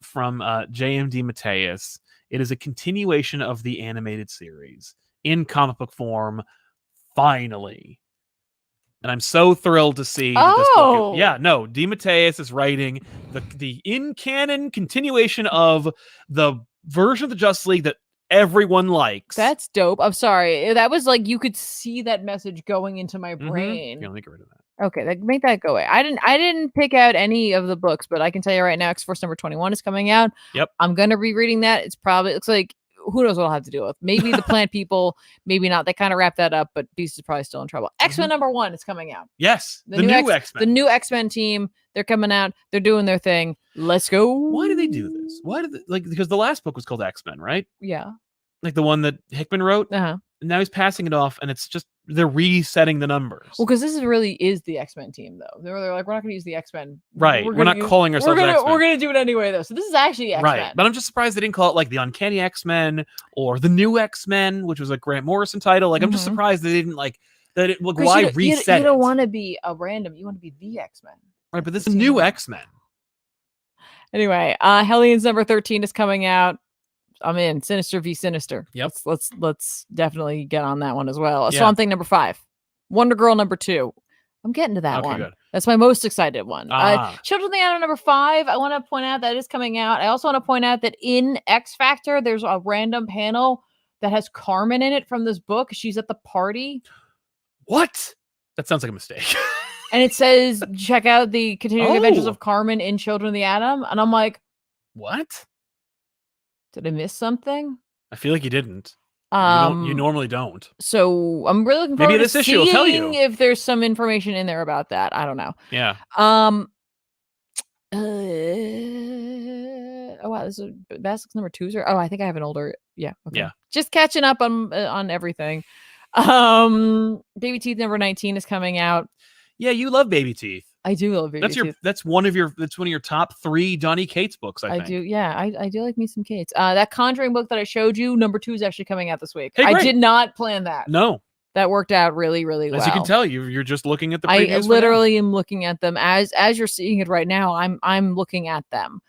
from JMD Mateus. It is a continuation of the animated series in comic book form, finally. And I'm so thrilled to see that this book. DeMatteis is writing the in-canon continuation of the version of the Justice League that everyone likes. That's dope. I'm sorry. That was like, you could see that message going into my brain. Yeah, let me get rid of that. Okay, make that go away. I didn't pick out any of the books, but I can tell you right now, X-Force number 21 is coming out. Yep. I'm gonna be reading that. It looks like, who knows what I'll have to deal with. Maybe the plant people, maybe not. They kind of wrap that up, but Beast is probably still in trouble. X-Men number 1 is coming out. Yes, the new X-Men. The new X-Men team. They're coming out. They're doing their thing. Let's go. Why do they do this? Because the last book was called X-Men, right? Yeah. Like the one that Hickman wrote. Uh-huh. And now he's passing it off, and it's just they're resetting the numbers. Well, because this really is the X-Men team, though. They're like, we're not going to use the X-Men. Right. We're not calling ourselves X-Men. We're going to do it anyway, though. So this is actually X-Men. Right. But I'm just surprised they didn't call it like the Uncanny X-Men or the New X-Men, which was a Grant Morrison title. Like, I'm just surprised they didn't like that. Why reset it? You don't want to be a random. You want to be the X-Men. Right. But this is new X-Men. Anyway, Hellions number 13 is coming out. I'm in. Sinister v Sinister. Yep. Let's definitely get on that one as well. Swamp Thing number 5. Wonder Girl number 2. I'm getting to that one. Good. That's my most excited one. Children of the Atom number 5. I want to point out that is coming out. I also want to point out that in X Factor, there's a random panel that has Carmen in it from this book. She's at the party. What? That sounds like a mistake. And it says, check out the continuing adventures of Carmen in Children of the Atom. And I'm like, what? Did I miss something? I feel like you didn't. You normally don't. So I'm really looking forward Maybe this issue will tell you if there's some information in there about that. I don't know. Yeah. Oh wow, this is Basics number 2. Oh, I think I have an older. Yeah. Okay. Yeah. Just catching up on everything. Baby Teeth number 19 is coming out. Yeah, you love Baby Teeth. I do love Baby Teeth. That's one of your top 3 Donny Cates books. I think. do. Yeah, I do like me some Cates. That Conjuring book that I showed you, number 2, is actually coming out this week. Hey, I did not plan that. No, that worked out really, really well. As you can tell, you're just looking at the previews. I literally am looking at them as you're seeing it right now. I'm looking at them.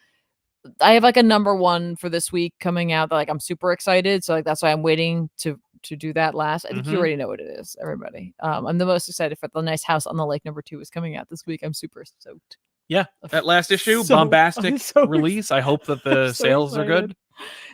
I have like a number 1 for this week coming out that like I'm super excited. So like that's why I'm waiting to do that last. I think you already know what it is, everybody. I'm the most excited for The Nice House on the Lake number 2 is coming out this week. I'm super stoked. Yeah, that last issue, bombastic release. I hope that the sales are good.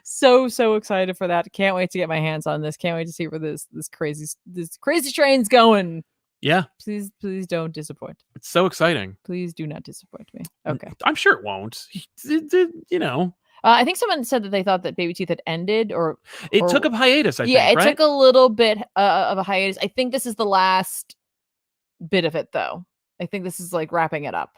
So excited for that. Can't wait to get my hands on this. Can't wait to see where this crazy train's going. Yeah. Please don't disappoint. It's so exciting. Please do not disappoint me. Okay. I'm sure it won't. You know. I think someone said that they thought that Baby Teeth had ended, or it took a hiatus. I think. Yeah, it right? took a little bit of a hiatus. I think this is the last bit of it, though. I think this is like wrapping it up.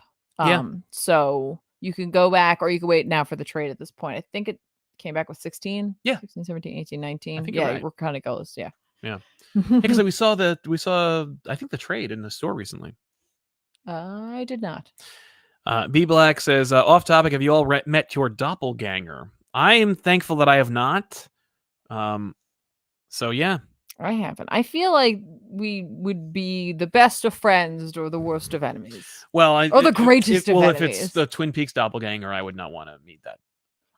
So you can go back, or you can wait now for the trade at this point. I think it came back with 16. Yeah. 16, 17, 18, 19. I think we're kind of close. Yeah. Yeah. Because we saw I think the trade in the store recently. I did not. B Black says, off topic, have you all met your doppelganger? I am thankful that I have not. So yeah. I haven't. I feel like we would be the best of friends or the worst of enemies. Well, or the greatest of enemies. If it's the Twin Peaks doppelganger, I would not want to meet that.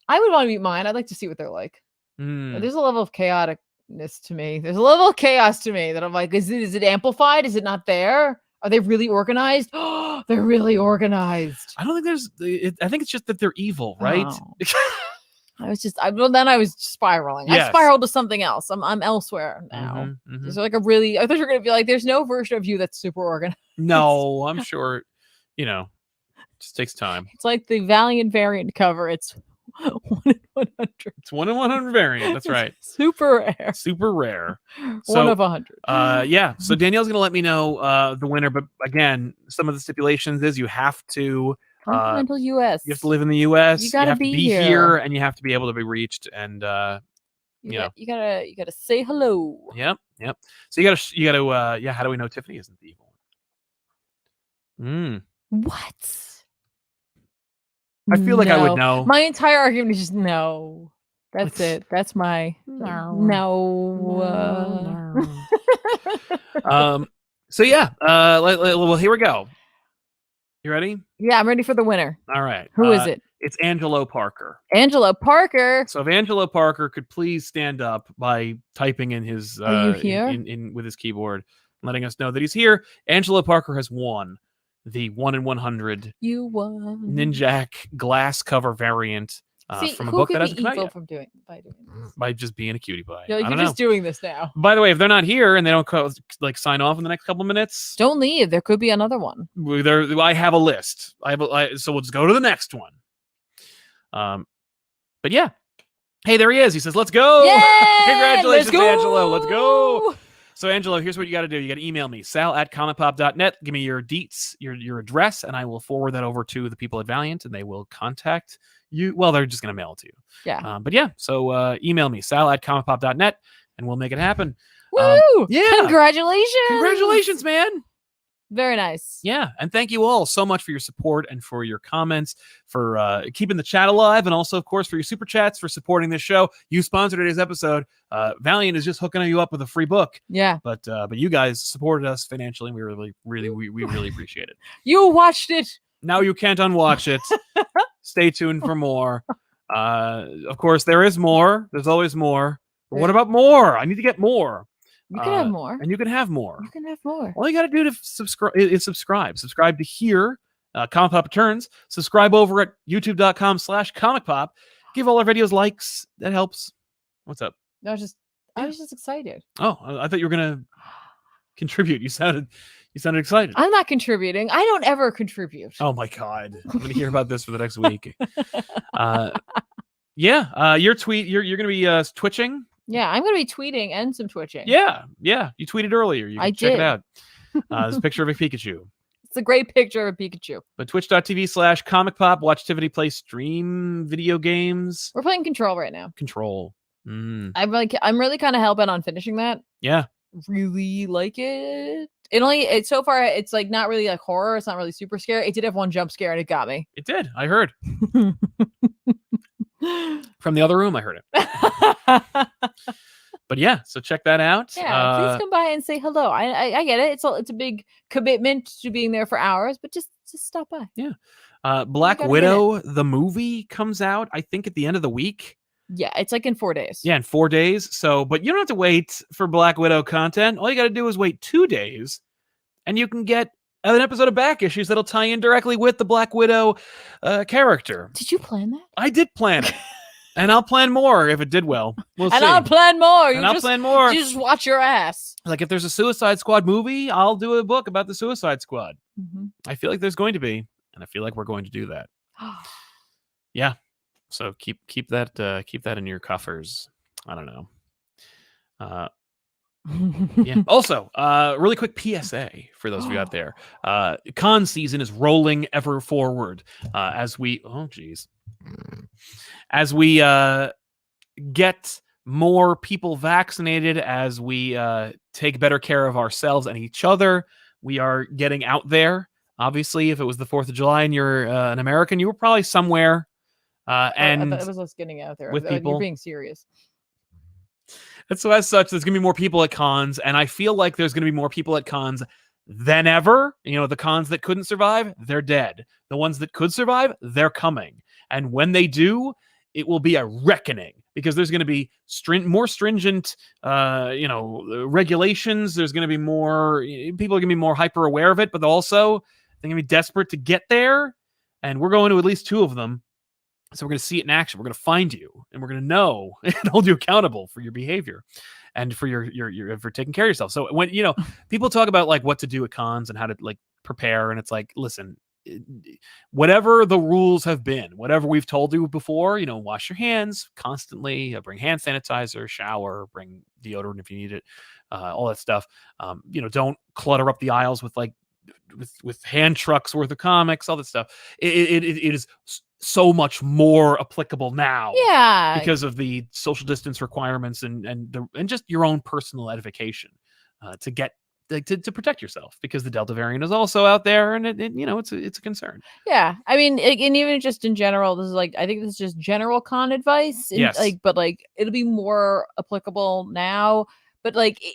I would want to meet mine. I'd like to see what they're like. There's a level of chaoticness to me. There's a level of chaos to me that I'm like, is it amplified? Is it not there? Are they really organized? Oh, they're really organized. I don't think I think it's just that they're evil, right? Oh. Then I was spiraling. Yes. I spiraled to something else. I'm elsewhere now. There's like I thought you were going to be like, there's no version of you that's super organized. No, I'm sure, it just takes time. It's like the Valiant variant cover. It's 1 in 100. It's 1 in 100 variant. That's right. Super rare. Super rare. So, 1 of 100. Yeah. So Danielle's gonna let me know the winner, but again, some of the stipulations is you have to continental U.S. You have to live in the U.S. You gotta have be to be here, and you have to be able to be reached. And you gotta say hello. Yep. So you gotta. Yeah. How do we know Tiffany isn't the evil one? What? I feel like I would know. My entire argument is just no. That's it. That's my no. So yeah. Well, here we go. You ready? Yeah, I'm ready for the winner. All right. Who is it? It's Angelo Parker. Angelo Parker. So if Angelo Parker could please stand up by typing in his Are you here? In with his keyboard, letting us know that he's here. Angelo Parker has won the 1 in 100 You won. Ninjak glass cover variant from a book that hasn't come out yet. By just being a cutie pie. You're just doing this now. By the way, if they're not here and they don't sign off in the next couple of minutes, don't leave. There could be another one. I have a list. So we'll just go to the next one. But yeah. Hey, there he is. He says, "Let's go." Yay! Congratulations, Angelo. Let's go. So, Angelo, here's what you got to do. You got to email me, sal@comicpop.net. Give me your deets, your address, and I will forward that over to the people at Valiant, and they will contact you. Well, they're just going to mail it to you. Yeah. But yeah, so email me, sal@comicpop.net, and we'll make it happen. Woo! Yeah. Congratulations. Congratulations, man. Very nice. Yeah, and thank you all so much for your support and for your comments, for keeping the chat alive, and also, of course, for your super chats, for supporting this show. You sponsored today's episode. Valiant is just hooking you up with a free book. Yeah. But you guys supported us financially, and we really appreciate it. You watched it. Now you can't unwatch it. Stay tuned for more. Of course, there is more. There's always more. But what about more? I need to get more. You can have more. And you can have more. You can have more. All you got to do to subscribe is subscribe. Subscribe to here, ComicPop Returns. Subscribe over at youtube.com/ComicPop. Give all our videos likes. That helps. What's up? I was just excited. Oh, I thought you were going to contribute. You sounded excited. I'm not contributing. I don't ever contribute. Oh, my God. I'm going to hear about this for the next week. Your tweet, you're going to be twitching. Yeah, I'm going to be tweeting and some twitching. Yeah. You tweeted earlier. You can check it out. There's a picture of a Pikachu. It's a great picture of a Pikachu. But twitch.tv/ComicPop. Watch Tiffany play stream video games. We're playing Control right now. Control. I'm really kind of hell-bent on finishing that. Yeah. Really like it. So far, it's like not really like horror. It's not really super scary. It did have one jump scare and it got me. It did. I heard. From the other room, I heard it. But yeah, so check that out. Yeah, please come by and say hello. I get it. It's a big commitment to being there for hours, but just stop by. Yeah. Black Widow, the movie, comes out, I think, at the end of the week. Yeah, it's like in 4 days. Yeah, in 4 days. So, but you don't have to wait for Black Widow content. All you got to do is wait 2 days, and you can get an episode of Back Issues that'll tie in directly with the Black Widow character. Did you plan that? I did plan it. And I'll plan more if it did well. We'll see. I'll plan more. I'll plan more. You just watch your ass. Like if there's a Suicide Squad movie, I'll do a book about the Suicide Squad. Mm-hmm. I feel like there's going to be, and I feel like we're going to do that. Yeah. So keep that in your coffers. I don't know. Yeah. Also, really quick PSA for those of you out there. Con season is rolling ever forward as we get more people vaccinated, as we take better care of ourselves and each other. We are getting out there. Obviously, if it was the 4th of July and you're an American, you were probably somewhere. And it was us getting out there with people. You're being serious. And so as such, there's going to be more people at cons, and I feel like there's going to be more people at cons than ever. You know, the cons that couldn't survive, they're dead. The ones that could survive, they're coming. And when they do, it will be a reckoning, because there's going to be more stringent, regulations. There's going to be more, people are going to be more hyper aware of it, but also they're going to be desperate to get there. And we're going to at least 2 of them. So we're going to see it in action. We're going to find you, and we're going to know and hold you accountable for your behavior and for your for taking care of yourself. So when, people talk about like what to do at cons and how to like prepare, and it's like, listen, whatever the rules have been, whatever we've told you before, wash your hands constantly, bring hand sanitizer, shower, bring deodorant if you need it, all that stuff. Don't clutter up the aisles with with hand trucks worth of comics, all that stuff. It is so much more applicable now, because of the social distance requirements and just your own personal edification to get to protect yourself, because the Delta variant is also out there, and it's a concern. Yeah, I mean, and even just in general, this is I think this is just general con advice. Yes, but it'll be more applicable now. But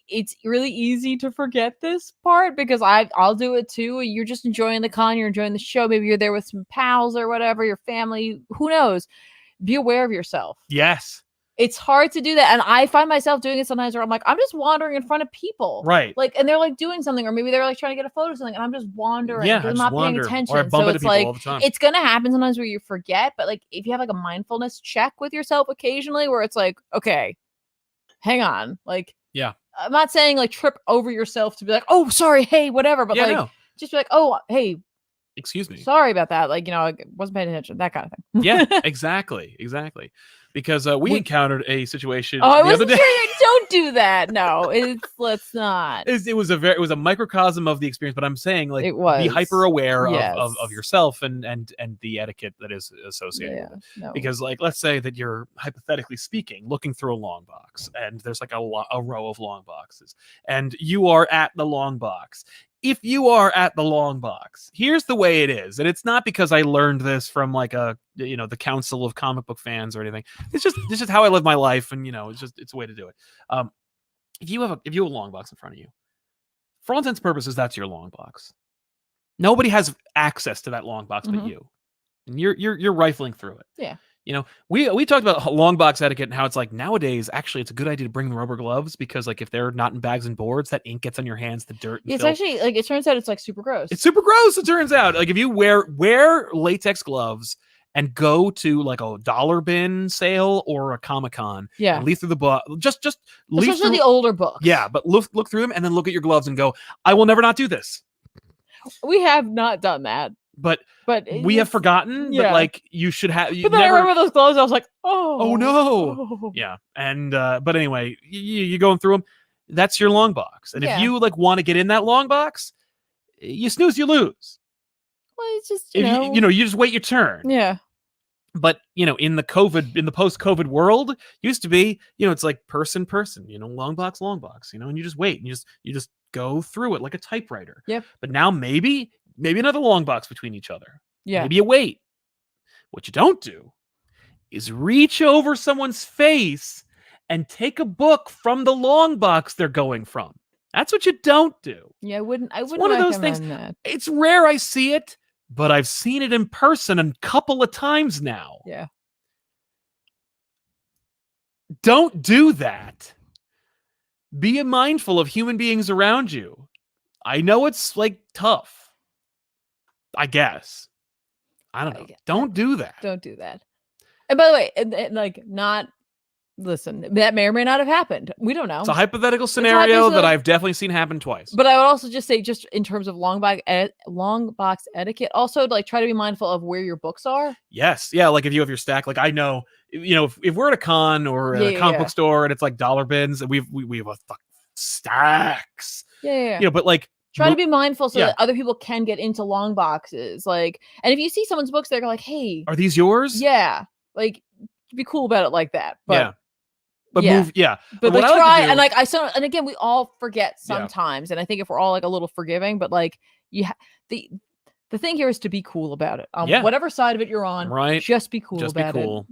it's really easy to forget this part, because I'll do it too. You're just enjoying the con, you're enjoying the show. Maybe you're there with some pals or whatever, your family, who knows? Be aware of yourself. Yes. It's hard to do that. And I find myself doing it sometimes where I'm I'm just wandering in front of people. Right. And they're doing something, or maybe they're trying to get a photo of something, and I'm just wandering. Yeah, I'm not paying attention. Or I bump into people all the time. It's going to happen sometimes where you forget. But if you have a mindfulness check with yourself occasionally, where it's okay, hang on. Yeah. I'm not saying trip over yourself to be oh, sorry, hey, whatever. But just be oh, hey, excuse me, sorry about that. I wasn't paying attention, that kind of thing. Yeah, exactly. Because we encountered a situation. I wasn't sure. Don't do that. No, let's not. It was a microcosm of the experience, but I'm saying it was. Be hyper aware of yourself and the etiquette that is associated with it. No. Because let's say that you're, hypothetically speaking, looking through a long box, and there's a row of long boxes, and you are at the long box. If you are at the long box, here's the way it is. And it's not because I learned this from the Council of Comic Book Fans or anything. It's just how I live my life. And, it's a way to do it. If you have a long box in front of you, for all intents and purposes, that's your long box. Nobody has access to that long box but you. And you're rifling through it. Yeah. We talked about long box etiquette and how it's nowadays, actually, it's a good idea to bring the rubber gloves, because if they're not in bags and boards, that ink gets on your hands, the dirt. It's actually it turns out it's super gross. It's super gross. It turns out if you wear latex gloves and go to a dollar bin sale or a Comic-Con, and leaf through the book, just leaf especially the older books. Yeah, but look through them and then look at your gloves and go, I will never not do this. We have not done that. But we have forgotten that you should have. But then I remember those gloves. I was oh no, yeah. And but anyway, you going through them. That's your long box. And if you want to get in that long box, you snooze, you lose. Well, it's just you just wait your turn. Yeah. But in the post-COVID world, used to be it's person, long box, and you just wait and you just go through it like a typewriter. Yep. But now maybe another long box between each other. Yeah. Maybe you wait. What you don't do is reach over someone's face and take a book from the long box they're going from. That's what you don't do. Yeah, I wouldn't one of those things. That. It's rare I see it, but I've seen it in person a couple of times now. Yeah. Don't do that. Be mindful of human beings around you. I know it's tough. I guess. I don't know. Don't do that. Don't do that. And by the way, and listen, that may or may not have happened. We don't know. It's a hypothetical scenario that I've definitely seen happen twice. But I would also just say, just in terms of long box etiquette, also try to be mindful of where your books are. Yes. Yeah. If you have your stack, I know, if we're at a con or a comic book store and it's dollar bins, and we have stacks. Yeah. But try to be mindful so that other people can get into long boxes. And if you see someone's books, they're hey, are these yours? Yeah. Be cool about it like that. But move. Yeah. But try and again, we all forget sometimes. And I think if we're all a little forgiving, but the thing here is to be cool about it. Whatever side of it you're on, right? Just be cool about it.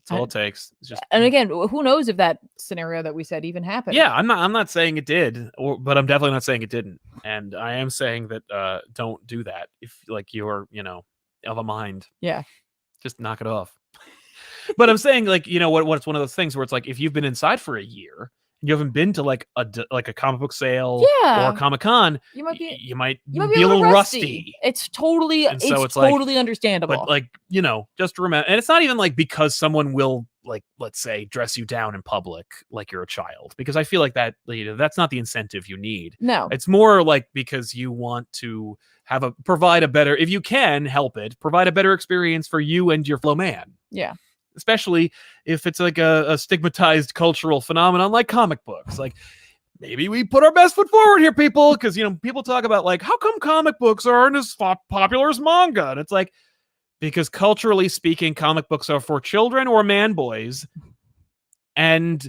That's all it takes. And again, who knows if that scenario that we said even happened? Yeah, I'm not saying it did, but I'm definitely not saying it didn't. And I am saying that don't do that if you're of a mind. Yeah, just knock it off. But I'm saying what's one of those things where it's if you've been inside for a year, you haven't been to a comic book sale or a Comic-Con, you might be a little rusty. It's totally understandable. But just remember, and it's not even because someone will like, let's say, dress you down in public like you're a child, because I feel like that, that's not the incentive you need. No, it's more like because you want to provide a better, if you can help it, provide a better experience for you and your fellow man. Yeah. Especially if it's like a stigmatized cultural phenomenon like comic books. Like, maybe we put our best foot forward here, people, because people talk about like, how come comic books aren't as popular as manga? And it's like, because culturally speaking, comic books are for children or man boys. And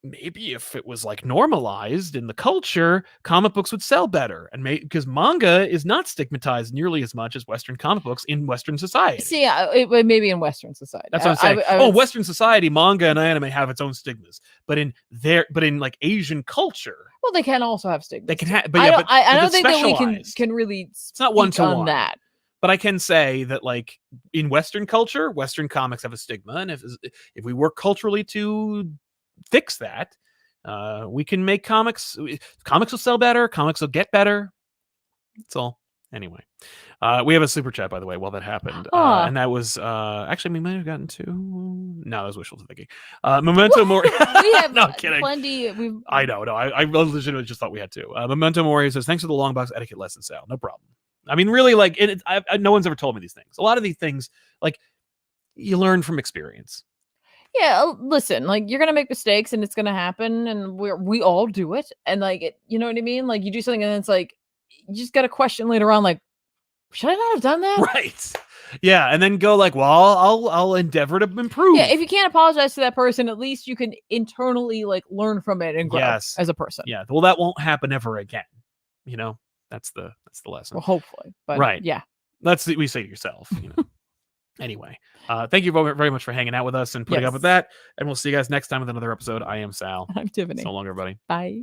maybe if it was like normalized in the culture, comic books would sell better. And because manga is not stigmatized nearly as much as Western comic books in Western society. See, maybe in Western society. That's what I'm saying. Western society, manga and anime have its own stigmas, but in like Asian culture, well, they can also have stigmas. They can have, I don't think that we can really. It's not one to one that. But I can say that, like, in Western culture, Western comics have a stigma, and if we work culturally to fix that, we can make comics will sell better, comics will get better. That's all. Anyway, we have a super chat, by the way, while that happened, and that was actually we might have gotten to. No, that was wishful thinking. Memento Mori. We have no kidding. Plenty. I know. No, I legitimately just thought we had to. Memento Mori says, "Thanks for the long box etiquette lesson, Sal. No problem." I mean, really, like, no one's ever told me these things. A lot of these things, like, you learn from experience. Yeah, listen, like, you're gonna make mistakes, and it's gonna happen, and we all do it, and like, you know what I mean? Like, you do something, and it's like, you just got a question later on, like, should I not have done that? Right. Yeah, and then go like, well, I'll endeavor to improve. Yeah, if you can't apologize to that person, at least you can internally like learn from it and grow as a person. Yeah, well, that won't happen ever again. That's the lesson. Well, hopefully, but right. Yeah, that's what we say to yourself. Anyway, thank you very much for hanging out with us and putting up with that. And we'll see you guys next time with another episode. I am Sal. I'm Tiffany. So long, everybody. Bye.